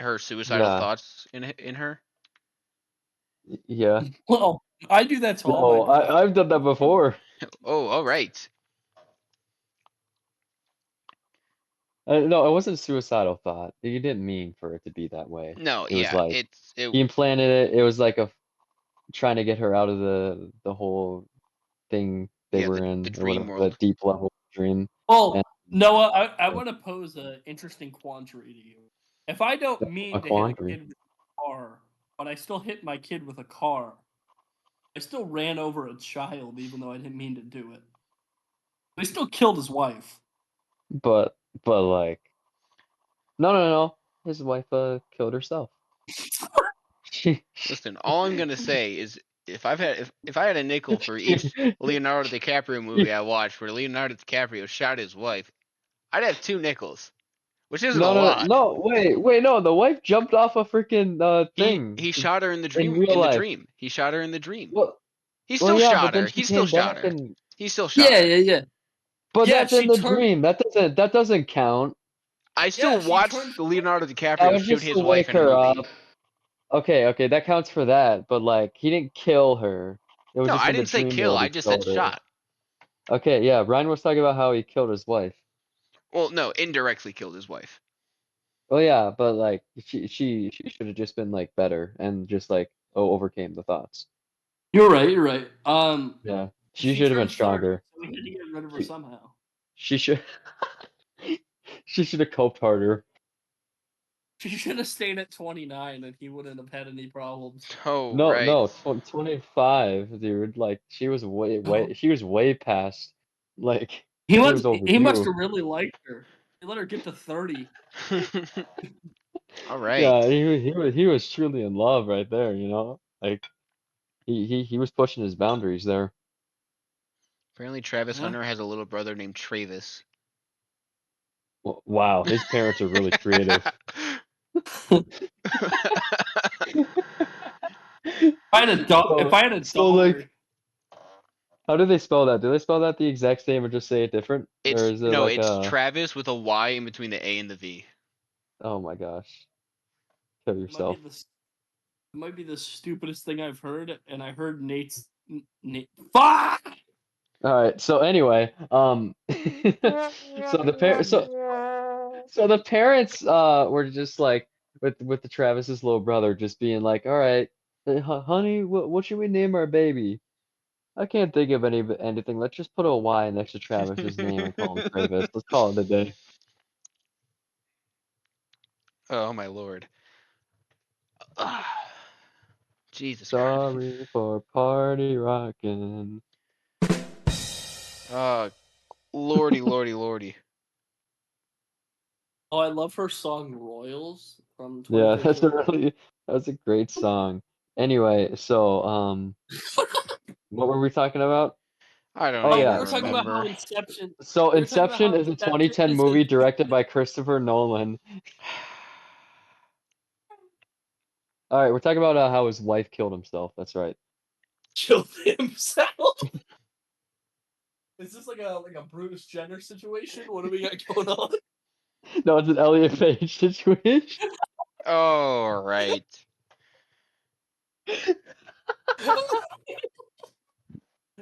her suicidal
Yeah,
thoughts in her.
yeah.
Well, I do that to all my
No,
daughters.
I've done that before.
Oh, all right.
No, it wasn't a suicidal thought. You didn't mean for it to be that way.
No,
It was
yeah,
like
it's it.
he implanted it. It was like a trying to get her out of the whole thing they
Yeah,
were
the
in or
dream
whatever, that
world.
deep level dream.
Well,
And
Noah, I want to pose an interesting quandary to you. If I don't
a
mean to hit a
quandary.
kid with a car, but I still hit my kid with a car, I still ran over a child even though I didn't mean to do it. I still killed his wife.
But like no. His wife killed herself. She
Listen, all I'm gonna say is if I had a nickel for each Leonardo DiCaprio movie I watched where Leonardo DiCaprio shot his wife, I'd have 2 nickels, which isn't a lot.
no, wait, no, the wife jumped off a freaking thing
He shot her in the
in
dream.
real
In the
life.
dream, he shot her in the dream.
Well,
He
well,
still
yeah, but
shot
then
her.
she
He still
came
shot
back
her.
and
He still shot
Yeah,
her.
yeah, yeah.
but
Yeah,
that's in
she
the
turned.
dream. That doesn't count.
I
Yeah,
still
she turned.
watched Leonardo
That
DiCaprio
was
shoot
just to
his wife
wake
in a
her
movie.
up. Okay, that counts for that. But like, he didn't kill her. It was
No,
just
I
in the
didn't say
dream
kill.
world
I
he
just said
killed her.
shot.
Okay, yeah, Ryan was talking about how he killed his wife.
Well, no, indirectly killed his wife.
Oh yeah, but like she should have just been like better and just like overcame the thoughts.
You're right. You're right.
Yeah, she
She
should have been
turned 30,
stronger.
so we had to get rid of her
She,
somehow.
she should she should have coped harder.
She should have stayed at 29, and he wouldn't have had any problems.
Oh,
No,
right.
no, 25, dude. Like she was
Oh.
she was way past. Like
He
it
must.
was
He must
overdue.
have really liked her. He let her get to 30.
All right.
Yeah, he was truly in love right there. Like he was pushing his boundaries there.
Apparently, Travis
Yeah.
Hunter has a little brother named Travis.
Wow, his parents are really creative.
If I had a
So like,
daughter,
how do they spell that? Do they spell that the exact same or just say it different? Or
It's
is it
no,
like
it's Travis with a Y in between the A and the V.
oh my gosh, kill
it might be
yourself.
it might be the stupidest thing I've heard, and I heard Nate. Fuck!
All right. So anyway, so the parents were just like with the Travis's little brother just being like, all right, honey, what should we name our baby? I can't think of anything. Let's just put a Y next to Travis's name and call him Travis. Let's call it a day.
Oh my lord. Jesus Christ.
Sorry for party rocking.
Lordy, lordy, lordy.
Oh, I love her song "Royals" from
Yeah,
2013.
that's a great song. Anyway, so what were we talking about?
I don't
Oh
Oh, we
even
yeah,
were talking about how
remember.
Inception.
so
We were talking about
Inception
how
is a
Inception
2010
is
movie directed by Christopher Nolan. All right, we're talking about how his wife killed himself. That's right.
killed himself. Is this like a Bruce Jenner situation? What do we got going on?
No, it's an Elliot Page situation.
All right.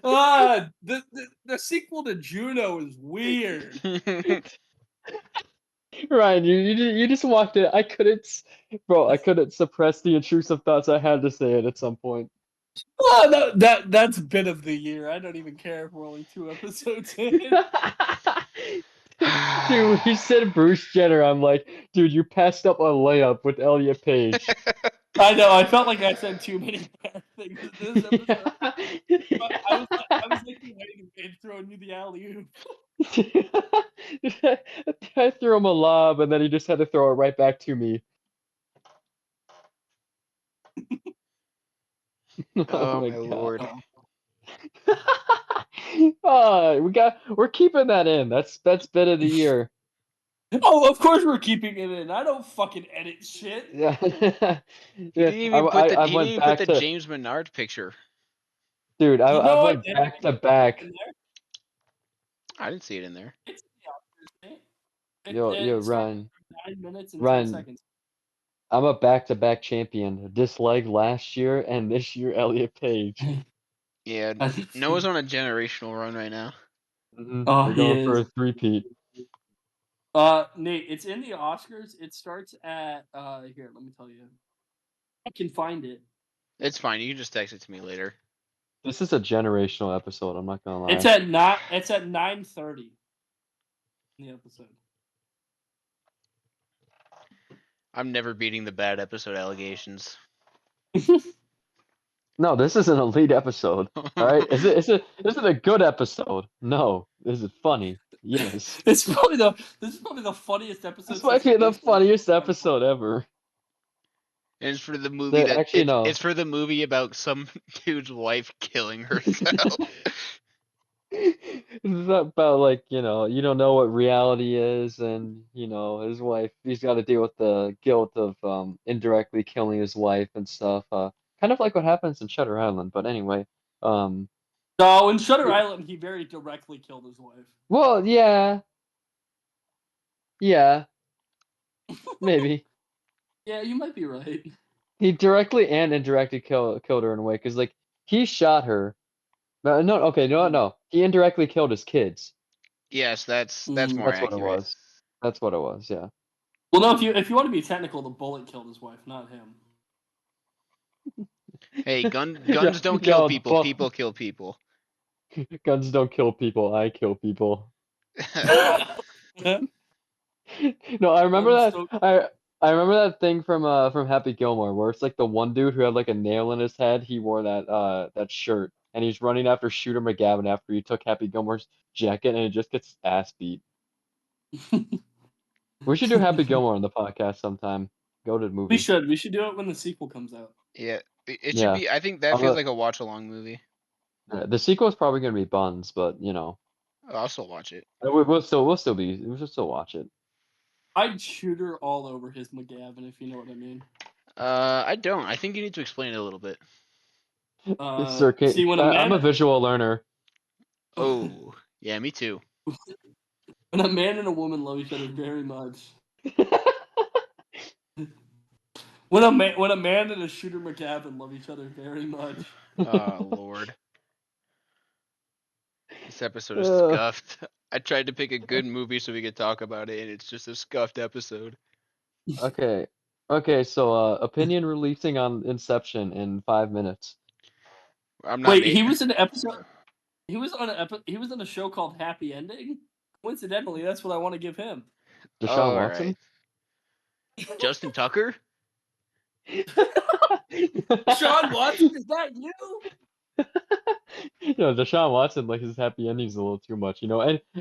The sequel to Juno is weird.
Ryan, you just walked in. Bro, I couldn't suppress the intrusive thoughts. I had to say it at some point.
Oh, that's bit of the year. I don't even care if we're only 2 episodes in.
Dude, when you said Bruce Jenner, I'm like, dude, you passed up a layup with Elliot Page.
I know. I felt like I said too many bad things in this episode. But I was like waiting and throwing you the alley oop.
I threw him a lob, and then he just had to throw it right back to me.
Oh
my
my
God.
lord.
We're keeping that in. That's bit of the year.
Oh, of course we're keeping it in. I don't fucking edit shit.
Yeah.
He
Yeah,
didn't even put the
I
he didn't
went
even put
back
the
to,
James Menard picture.
dude,
You
I
know I
went
did.
back to back.
In there.
I didn't see it in there.
It's in the Oscars, mate.
Yo,
It starts
Ryan,
9 minutes and 10
Ryan,
seconds.
I'm a back-to-back champion. Disliked last year and this year Elliot Page.
Yeah, Noah's on a generational run right now.
Oh,
We're
he
going for
is.
a three-peat.
Nate, it's in the Oscars. It starts at here, let me tell you. I can find it.
It's fine. You can just text it to me later.
This is a generational episode, I'm not gonna lie.
It's at 9:30 in the episode.
I'm never beating the bad episode allegations.
No, this is an elite episode. All right, is it a good episode? No. Is it funny? Yes.
This is probably the funniest episode
This
since
might be the
baseball.
funniest episode ever.
And it's for the movie that
Actually, no.
it's for the movie about some dude's wife killing herself.
It's about, like, you don't know what reality is, and his wife, he's got to deal with the guilt of indirectly killing his wife and stuff. Kind of like what happens in Shutter Island, but anyway.
No, in Shutter Island, he very directly killed his wife.
Well, yeah. Yeah, maybe.
Yeah, you might be right.
He directly and indirectly killed her in a way, because, like, he shot her. No, okay, no. He indirectly killed his kids.
Yes, that's
Mm.
more
That's what it
accurate.
was. That's what it was, yeah.
Well, no, if you want to be technical, the bullet killed his wife, not him.
Hey, guns
Yeah,
don't kill
no,
people. People kill people.
guns don't kill people. I kill people. No, I remember that. I remember that thing from Happy Gilmore where it's like the one dude who had like a nail in his head. He wore that shirt and he's running after Shooter McGavin after he took Happy Gilmore's jacket and he just gets ass beat. We should do Happy Gilmore on the podcast sometime. Go to the movie.
We should do it when the sequel comes out.
Yeah, it should
Yeah.
be. I think that feels like a watch along movie.
The sequel is probably gonna be Buns, but
Oh, I'll still watch it.
we'll still watch it.
I'd shoot her all over his McGavin, if you know what I mean.
I don't. I think you need to explain it a little bit.
Sir,
See, when a man,
I'm a visual learner.
Oh, yeah, me too.
when a man and a woman love each other very much. When a man and a Shooter McGavin love each other very much.
Oh Lord, this episode is scuffed. I tried to pick a good movie so we could talk about it, and it's just a scuffed episode.
Okay, so opinion releasing on Inception in 5 minutes.
I'm not.
Wait, he was in an episode. He was in a show called Happy Ending. Coincidentally, that's what I want to give him.
Deshaun Watson?
Right. Justin Tucker?
Deshaun Watson, is that you?
Deshaun Watson, like, his happy ending's a little too much, and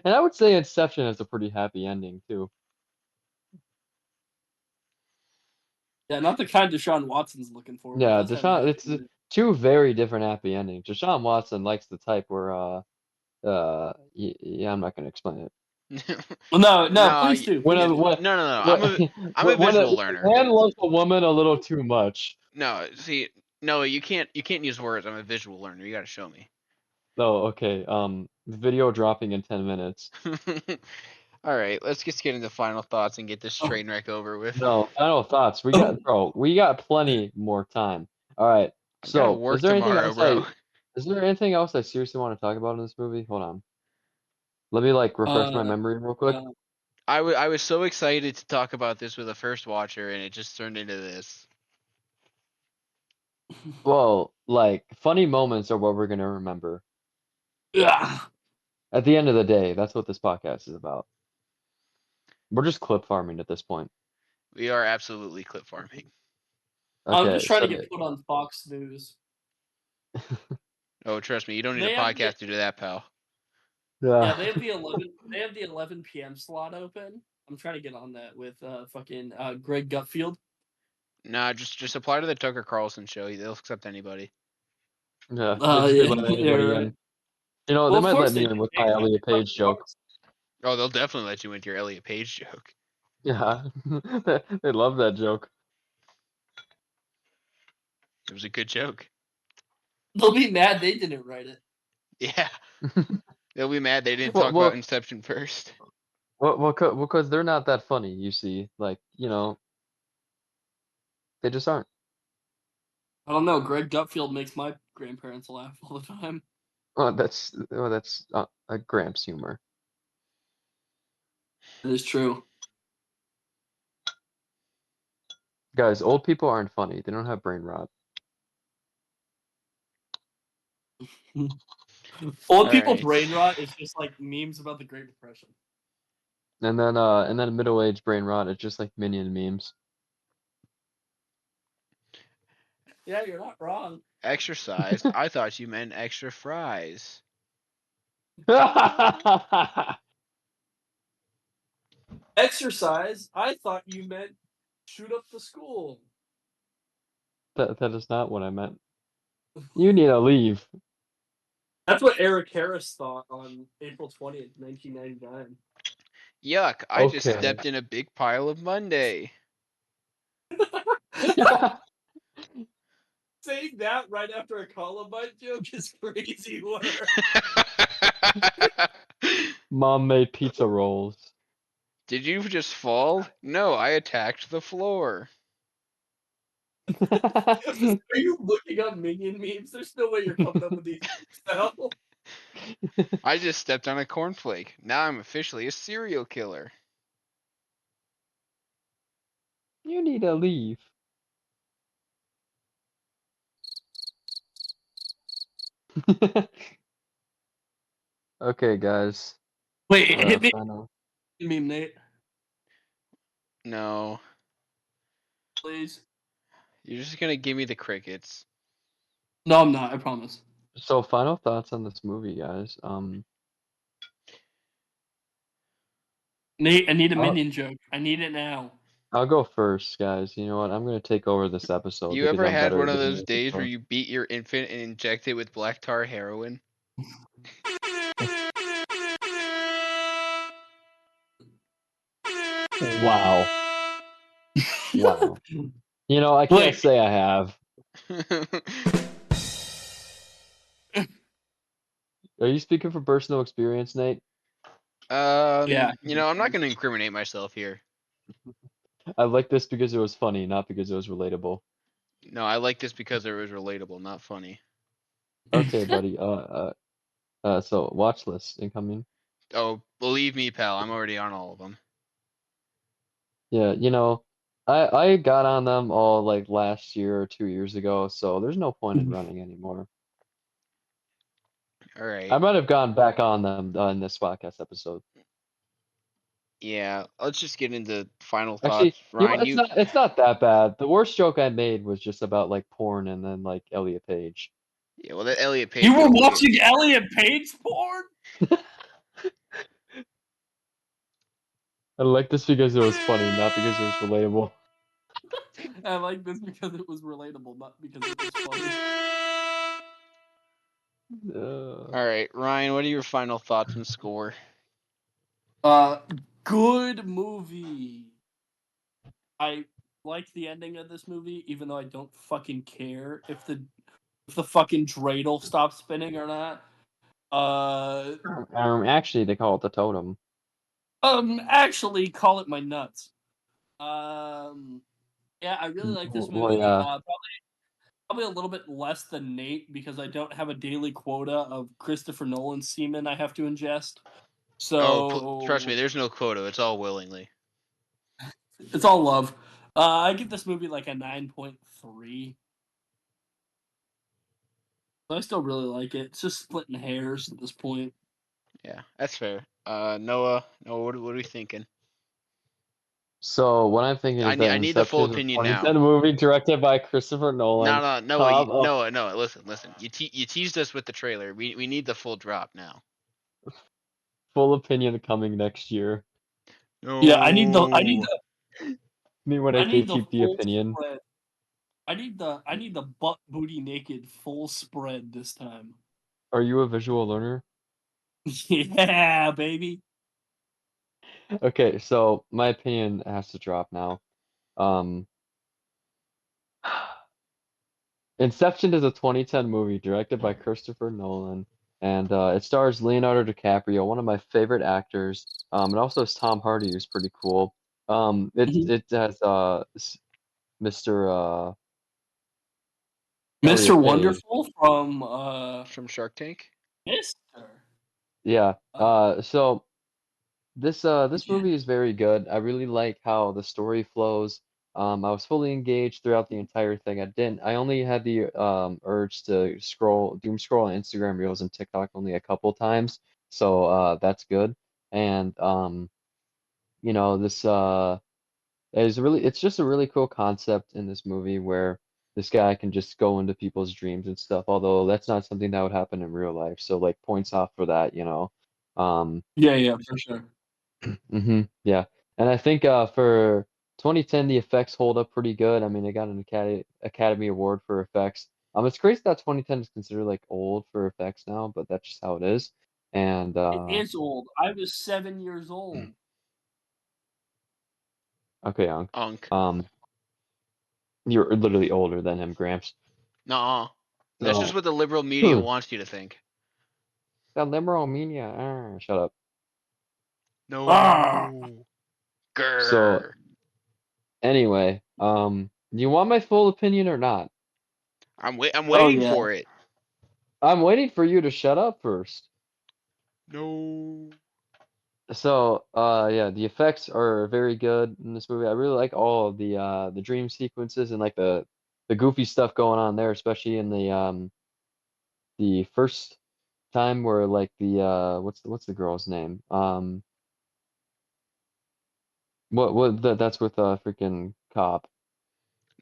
I would say Inception has a pretty happy ending too.
Yeah, not the kind Deshaun Watson's looking for.
Yeah, Deshaun, it's two very different happy endings. Deshaun Watson likes the type where yeah, I'm not gonna explain it.
Well, no, please do.
No. I'm a visual learner.
Man loves a woman a little too much.
No, see, no, you can't use words. I'm a visual learner. You gotta show me.
Oh, okay. Video dropping in 10 minutes.
All right, let's just get into final thoughts and get this train wreck over with.
No, final thoughts. We got plenty more time. All right. So, is there anything else is there anything else I seriously want to talk about in this movie? Hold on. Let me refresh my memory real quick.
I was so excited to talk about this with a first watcher, and it just turned into this.
Well, funny moments are what we're gonna remember.
Yeah.
At the end of the day, that's what this podcast is about. We're just clip farming at this point.
We are absolutely clip farming.
Okay,
I'm just trying to get put on Fox News.
Oh, trust me, you don't need a podcast to do that, pal.
Yeah, they have the 11 p.m. slot open. I'm trying to get on that with fucking Greg Gutfield.
Nah, just apply to the Tucker Carlson show. They'll accept anybody.
Yeah, they just be letting anybody
you're right.
in. You know,
Well,
they
of
might
course
let
they
me
do.
in with
They
my
expect
Elliot Page joke.
Oh, they'll definitely let you into your Elliot Page joke.
Yeah, they love that joke.
It was a good joke.
They'll be mad they didn't write it.
Yeah. They'll be mad they didn't
Well,
talk about
well,
Inception first.
because they're not that funny, you see. Like, you know, they just aren't.
I don't know. Greg Gutfield makes my grandparents laugh all the time.
That's a Gramps humor.
It is true.
Guys, old people aren't funny. They don't have brain rot.
Old
All
people
right.
brain rot is just like memes about the Great Depression.
And then middle-aged brain rot is just like Minion memes.
Yeah, you're not wrong.
Exercise. I thought you meant extra fries.
Exercise. I thought you meant shoot up the school.
That is not what I meant. You need to leave.
That's what Eric Harris thought on April 20th, 1999.
Yuck, I just
Okay.
stepped in a big pile of Monday.
Saying that right after a Columbine joke is crazy work.
Mom made pizza rolls.
Did you just fall? No, I attacked the floor.
Are you looking up Minion memes? There's no way you're coming up with these now.
I just stepped on a cornflake. Now I'm officially a serial killer.
You need to leave. Okay, guys.
Wait, hit me
Final.
meme, Nate,
No,
please.
you're just gonna give me the crickets.
No, I'm not. I promise.
So, final thoughts on this movie, guys.
Nate, I need a
I'll,
Minion joke. I need it now.
I'll go first, guys. You know what? I'm gonna take over this episode
You
because
ever
I'm
had
better
one
at
of
giving
those
it
days where
intro.
you beat your infant and inject it with black tar heroin?
Wow. Wow. You know, I can't
Wait,
say I have. Are you speaking from personal experience, Nate?
yeah.
I'm not gonna incriminate myself here.
I like this because it was funny, not because it was relatable.
No, I like this because it was relatable, not funny.
Okay, buddy. So watch list incoming.
Oh, believe me, pal, I'm already on all of them.
Yeah, you know, I got on them all like last year or 2 years ago, so there's no point in running anymore.
All
I
right.
might have gone back on them in this podcast episode.
Yeah, let's just get into final
Actually,
thoughts.
you know,
Ryan, you
it's not that bad. The worst joke I made was just about like porn and then like Elliot Page.
Yeah, well, that Elliot
You
Page
were
joke will get.
watching Elliot Page porn?
I like this because it was funny, not because it was relatable.
I like this because it was relatable, not because it was funny.
All right, Ryan, what are your final thoughts and score?
Good movie. I like the ending of this movie, even though I don't fucking care if the fucking dreidel stops spinning or not.
Actually, they call it the totem.
Actually, call it my nuts. Yeah, I really like this
Well,
movie.
yeah.
Probably a little bit less than Nate because I don't have a daily quota of Christopher Nolan semen I have to ingest.
Oh, trust me,
So
there's no quota. It's all willingly.
it's all love. I give this movie like a 9.3. But I still really like it. It's just splitting hairs at this point.
Yeah, that's fair. Noah, what are we thinking?
So what I'm thinking is that
I need the full
Inception is a
opinion now.
2010 movie directed by Christopher Nolan.
No, Noah. Listen. You teased us with the trailer. We need the full drop now.
Full opinion coming next year.
Yeah, I need
No.
Me when
I
I
need
say
the
keep the
full
opinion.
spread. I need the butt booty naked full spread this time.
Are you a visual learner?
Yeah, baby.
Okay, so my opinion has to drop now. Um, Inception is a 2010 movie directed by Christopher Nolan, and it stars Leonardo DiCaprio, one of my favorite actors. It also has Tom Hardy, who's pretty cool.
Mhm.
It has Mr.
Mr.
Elliot Page.
Wonderful from
From Shark Tank.
Mr.
Yeah.
Uh,
So this
yeah.
movie is very good. I really like how the story flows. I was fully engaged throughout the entire thing. I only had the urge to doom scroll on Instagram Reels and TikTok only a couple times. So that's good. And this it's just a really cool concept in this movie where this guy can just go into people's dreams and stuff, although that's not something that would happen in real life. So like points off for that. Um
Yeah, for sure.
Yeah. And I think for 2010 the effects hold up pretty good. I mean, they got an Academy Award for effects. It's crazy that 2010 is considered like old for effects now, but that's just how it is. And
It is old. I was 7 years old.
okay, Young.
Unk.
Um, you're literally older than him, Gramps.
Nuh-uh. That's just
So,
what the liberal media
that
wants you to think.
liberal media, shut up.
Ah,
No.
So
Grr.
anyway, do you want my full opinion or not?
I'm
oh
waiting
yeah.
for it.
I'm waiting for you to shut up first.
No.
So, yeah, the effects are very good in this movie. I really like all of the dream sequences and like the goofy stuff going on there, especially in the first time where like what's the girl's name? That's with freaking cop,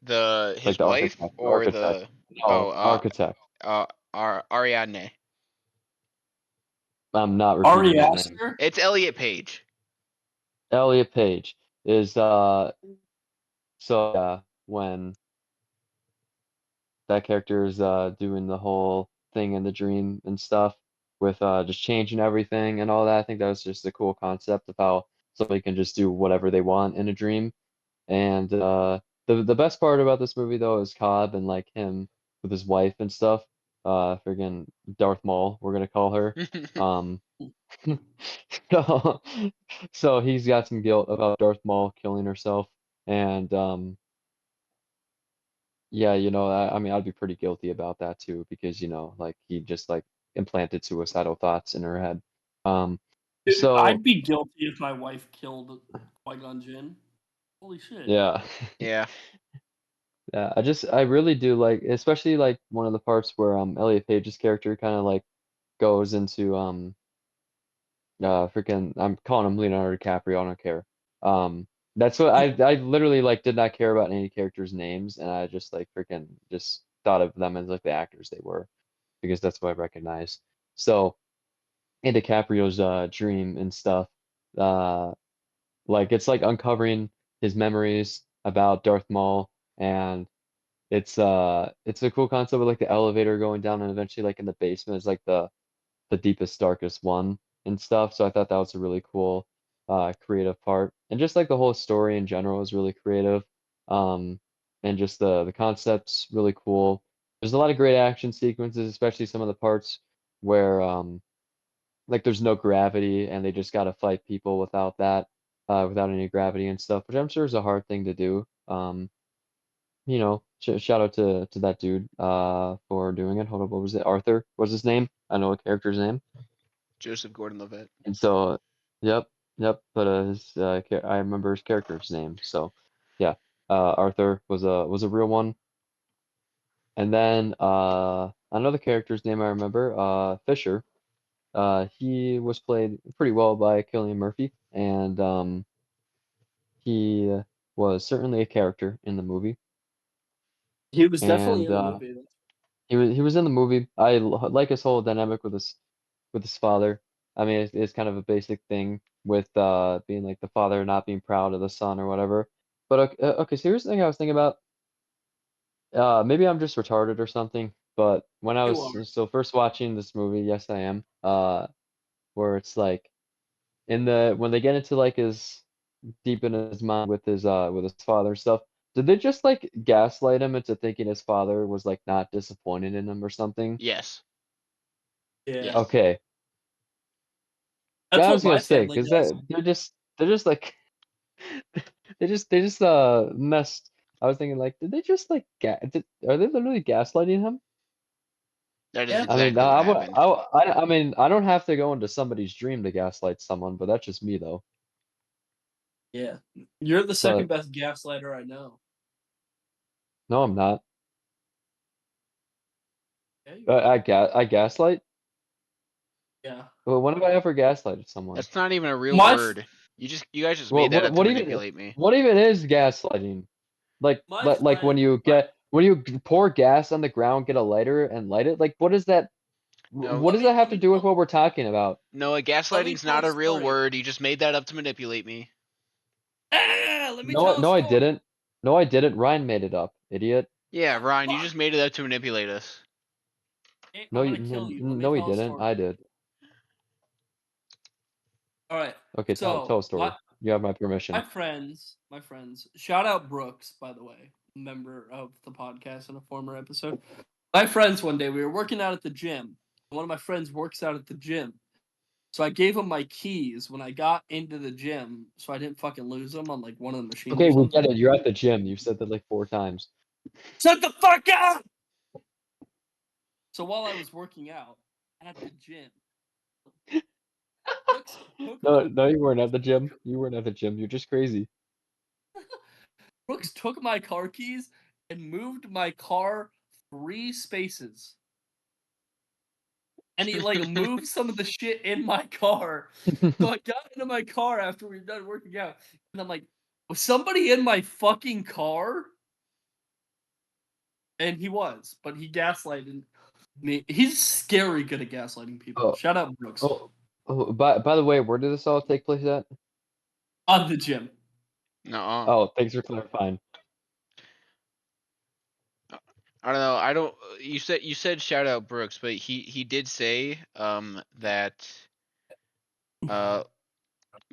like
His
the
wife
architect, the
or
architect.
the
No, architect.
uh Ariadne.
I'm not
Ari
repeating that name.
Aster?
It's Elliot Page.
Elliot Page is when that character is doing the whole thing in the dream and stuff with just changing everything and all that. I think that was just a cool concept of how somebody can just do whatever they want in a dream. And the best part about this movie though is Cobb and like him with his wife and stuff. Friggin' Darth Maul, we're gonna call her. Um, so so he's got some guilt about Darth Maul killing herself, and yeah, I mean, I'd be pretty guilty about that too, because, like he just like implanted suicidal thoughts in her head. Um,
Dude,
so
I'd be guilty if my wife killed Qui-Gon Jinn. Holy shit.
yeah,
Yeah.
yeah, I really do like, especially like one of the parts where Elliot Page's character kind of like goes into freaking I'm calling him Leonardo DiCaprio, I don't care. That's what I literally like did not care about any characters' names, and I just like freaking just thought of them as like the actors they were, because that's what I recognized. So in DiCaprio's dream and stuff. Uh, like it's like uncovering his memories about Darth Maul, and it's a cool concept with like the elevator going down, and eventually like in the basement is like the deepest darkest one and stuff. So I thought that was a really cool creative part, and just like the whole story in general is really creative. Um, and just the concept's really cool. There's a lot of great action sequences, especially some of the parts where like there's no gravity and they just gotta fight people without that, without any gravity and stuff, which I'm sure is a hard thing to do. Shout out to that dude for doing it. Hold up, what was it? Arthur was his name. I know a character's name.
Joseph Gordon-Levitt.
And so, yep, yep. But I remember his character's name. So, yeah, Arthur was a real one. And then another character's name I remember, Fisher. He was played pretty well by Cillian Murphy, and he was certainly a character in the movie.
He was definitely
And
in the movie.
he was in the movie. Like his whole dynamic with his father. I mean, it's kind of a basic thing with being like the father not being proud of the son or whatever. But okay, okay. So here's the thing I was thinking about. maybe I'm just retarded or something, but when I
You
was
are.
so first watching this movie, yes I am, where it's like when they get into like his deep in his mind with his father and stuff, did they just like gaslight him into thinking his father was like not disappointed in him or something?
Yes.
Yeah.
Yes.
Okay.
That's
Yeah, I
what
was gonna
my
say,
family
because
does.
they're just like they just messed. I was thinking like, did they just like are they literally gaslighting him?
That is
Yeah.
I mean,
exactly what happened.
I mean, I don't have to go into somebody's dream to gaslight someone, but that's just me though.
Yeah. You're the second
But
best gaslighter I know.
no, I'm not.
Yeah, you are.
I gaslight.
Yeah.
Well, when have I ever gaslighted someone?
That's not even a real
My
word. You guys just made that up to manipulate me.
what even is gaslighting?
my
Like when
friend
you
my
pour gas on the ground, get a lighter and light it. Like what is that?
No,
What does that have
let
to
me
do with
tell
what we're talking about?
Noah,
let me
gaslighting's
tell
not
a
a real
story.
word. You just made that up to manipulate me.
Let me tell a
No, I
story.
didn't. No, I didn't. Ryne made it up, idiot.
Yeah,
Ah,
Ryan, you
fuck.
just made it up to manipulate us.
No,
I'm gonna kill you. Let me
no, he
tell a
didn't.
story.
I did.
All right.
Okay, tell
So
a story. You have my permission.
my friends. Shout out Brooks, by the way, member of the podcast in a former episode. My friends, one day we were working out at the gym. One of my friends works out at the gym, so I gave him my keys when I got into the gym, so I didn't fucking lose them on like one of the machines or
Okay, we get
something.
it. You're at the gym. You said that like 4 times.
Shut the fuck up! So while I was working out at the gym, Brooks took
No,
my
no, you weren't at the gym. You weren't at the gym. You're just crazy.
Brooks took my car keys and moved my car 3 spaces. And he like moved some of the shit in my car. So I got into my car after we were done working out, and I'm like, was somebody in my fucking car? And he was, but he gaslighted me. He's scary good at gaslighting people.
Oh,
Shout out Brooks.
by the way, where did this all take place at?
On the gym.
No,
Oh, thanks for clarifying.
I don't know. I don't. You said shout out Brooks, but he did say that uh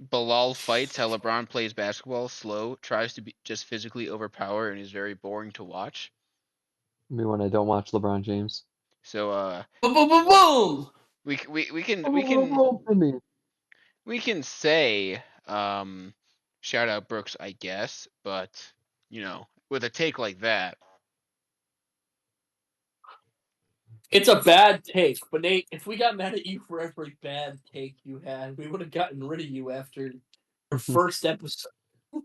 Bilal fights how LeBron plays basketball slow, tries to be just physically overpower, and is very boring to watch.
Me when I don't watch LeBron James.
So
Boom, boom, boom, boom.
we can say shout out Brooks, I guess, but with a take like that.
It's a bad take, but Nate, if we got mad at you for every bad take you had, we would have gotten rid of you after your first episode.
All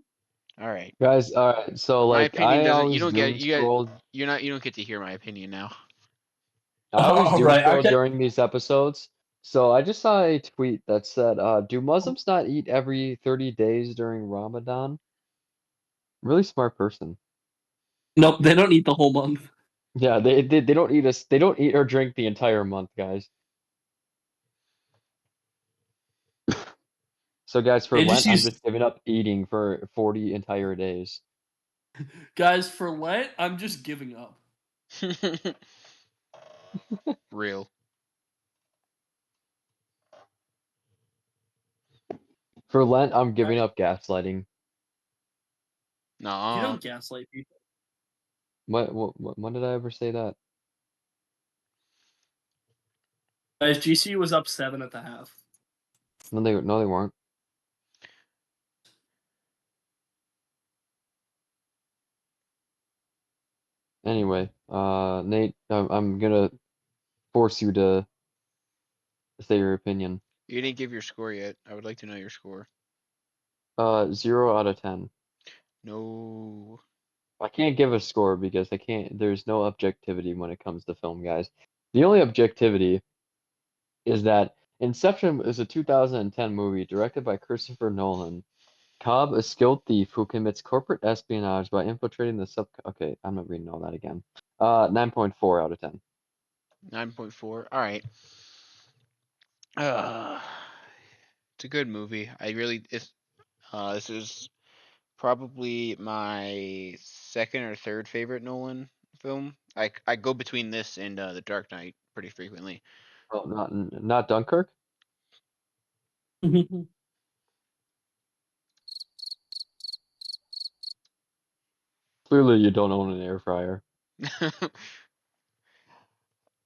right.
Guys, all right. So
My
like
opinion
I
doesn't. You
always
don't get.
doom scroll.
You're not. You don't get to hear my opinion now.
I always
All
doom
right,
scroll
okay.
during these episodes. So I just saw a tweet that said, "Do Muslims not eat every 30 days during Ramadan?" Really smart person.
Nope, they don't eat the whole month.
Yeah, they don't eat us. They don't eat or drink the entire month, guys. So guys, for
They just
Lent, I'm
use
just giving up eating for 40 entire days.
guys for Lent. I'm just giving up.
Real.
For Lent, I'm giving
Guys,
up gaslighting.
you
Nah.
don't gaslight people.
When did I ever say that?
Guys, GC was up 7 at the half.
No, they weren't. Anyway, Nate, I'm gonna force you to say your opinion.
You didn't give your score yet. I would like to know your score.
0 out of 10.
No.
I can't give a score because I can't. There's no objectivity when it comes to film, guys. The only objectivity is that Inception is a 2010 movie directed by Christopher Nolan. Cobb, a skilled thief who commits corporate espionage by infiltrating the sub. Okay, I'm not reading all that again. 9.4 out of 10.
9.4. All right. Uh, it's a good movie. I really. This is probably my second or third favorite Nolan film. I go between this and The Dark Knight pretty frequently.
Oh, not Dunkirk. Clearly, you don't own an air fryer.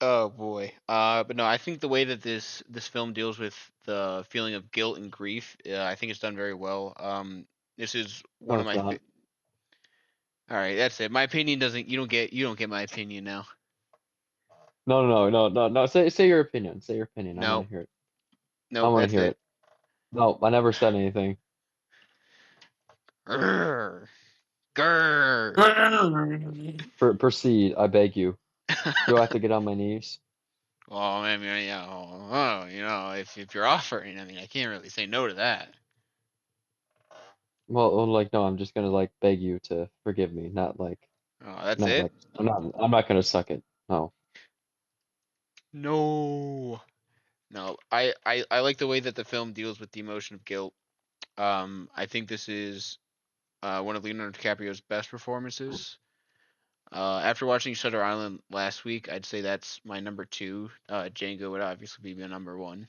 Oh boy. But no, I think the way that this film deals with the feeling of guilt and grief, I think it's done very well. This is one
No,
of
it's
my.
not.
All right, that's it. My opinion doesn't. You don't get my opinion now.
No. Say your opinion. Say your opinion. I want
No,
to hear it. I
no,
want to
that's
hear
it.
it. No, I never said anything.
Grrr, grrr.
Proceed, I beg you. Do I have to get on my knees?
Well, I mean, yeah, if you're offering, I mean, I can't really say no to that.
Well, like no, I'm just gonna like beg you to forgive me,
Oh, that's
not
it?
like I'm not gonna suck it. No.
No. No, I like the way that the film deals with the emotion of guilt. I think this is one of Leonardo DiCaprio's best performances. After watching Shutter Island last week, I'd say that's my number two. Django would obviously be my number one.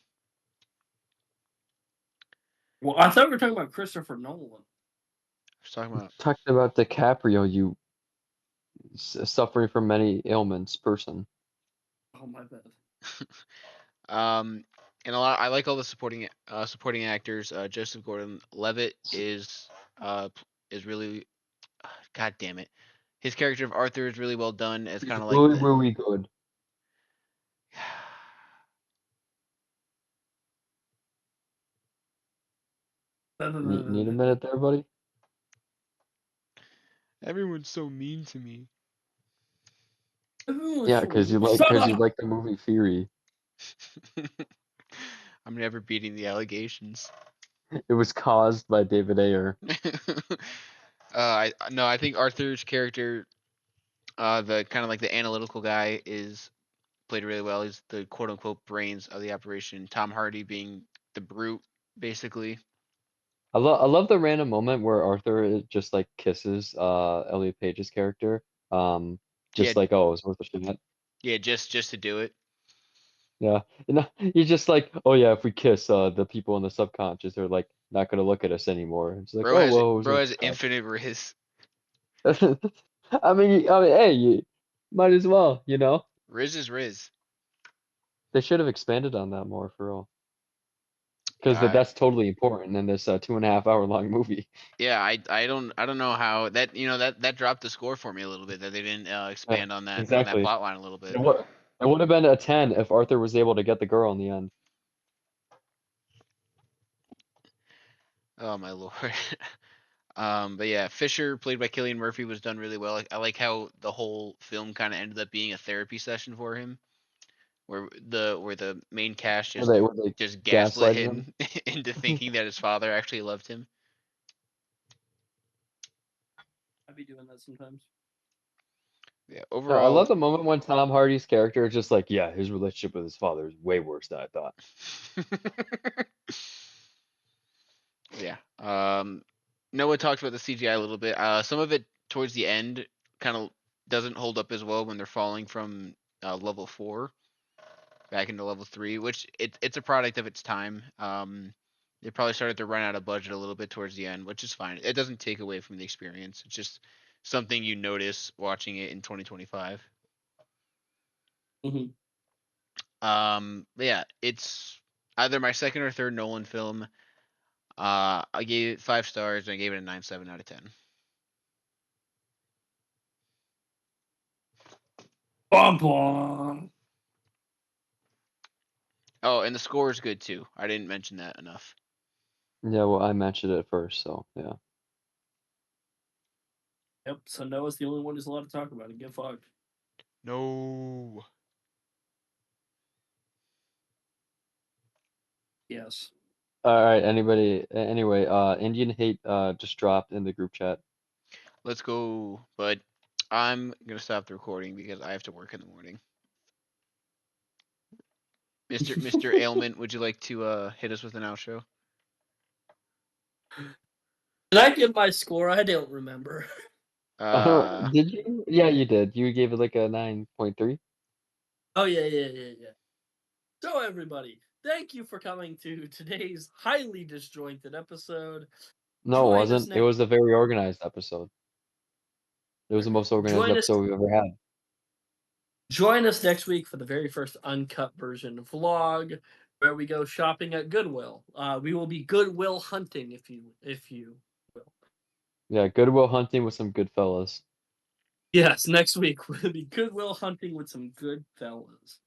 Well, I thought we were talking about Christopher Nolan.
I was talking about.
Talking about DiCaprio, you suffering from many ailments person.
Oh my bad.
Um, and I like all the supporting actors. Joseph Gordon-Levitt is really, God damn it, his character of Arthur is really well done as
He's
kind of like
really,
the.
really good. Need a minute there, buddy?
Everyone's so mean to me.
Yeah, because you
Shut
like
up!
the movie Fury.
I'm never beating the allegations.
It was caused by David Ayer.
I think Arthur's character, the kind of like the analytical guy, is played really well. He's the quote unquote brains of the operation. Tom Hardy being the brute, basically.
I love the random moment where Arthur just like kisses Elliot Page's character.
Yeah,
Just like, oh, it's worth a shot.
yeah, just to do it.
Yeah. He's just like, oh yeah, if we kiss, the people in the subconscious are like not gonna look at us anymore. It's like, oh well, it was
Bro
worth
has
a
infinite riz.
shot. I mean, hey, you might as well, you know?
Riz is riz.
They should have expanded on that more for real. Because
Yeah,
that's totally important in this 2.5 hour long movie.
yeah. I don't know how that that dropped the score for me a little bit that they didn't
Yeah,
expand on that
exactly.
plot line a little bit.
It would have been a 10 if Arthur was able to get the girl in the end.
Oh my lord. But yeah, Fisher, played by Cillian Murphy, was done really well. I like how the whole film kind of ended up being a therapy session for him, where the main cast
Were
just
they
just gaslit
gaslighting him?
him into thinking that his father actually loved him.
I'd be doing that sometimes.
Yeah,
I love
overall,
the moment when Tom Hardy's character is just like, yeah, his relationship with his father is way worse than I thought.
yeah. Noah talked about the CGI a little bit. Some of it towards the end kind of doesn't hold up as well when they're falling from level 4 back into level 3, which it's a product of its time. They probably started to run out of budget a little bit towards the end, which is fine. It doesn't take away from the experience. It's just something you notice watching it in 2025.
Mhm.
But yeah, it's either my second or third Nolan film. I gave it 5 stars and I gave it a 9.7 out of 10.
Bum, bum.
Oh, and the score is good too. I didn't mention that enough.
Yeah, well, I mentioned it first, so yeah.
Yep. So Noah's the only one who's allowed to talk about it. Get fucked.
No.
Yes.
All right, anyway, Indian Hate just dropped in the group chat.
Let's go. But I'm gonna stop the recording because I have to work in the morning. Mr. Ailment, would you like to hit us with an outro?
Did I give my score? I don't remember.
Did you? Yeah, you did. You gave it like a 9.3.
Oh yeah. So everybody, thank you for coming to today's highly disjointed episode.
No, it
Join us
wasn't. It
next.
was a very organized episode. It was the most organized
Join us.
episode we've ever had.
Join us next week for the very first uncut version vlog, where we go shopping at Goodwill. We will be Goodwill hunting, if you will.
Yeah, Goodwill Hunting with some good fellas.
Yes, next week we'll be Goodwill hunting with some good fellas.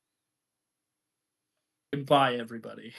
Goodbye, everybody.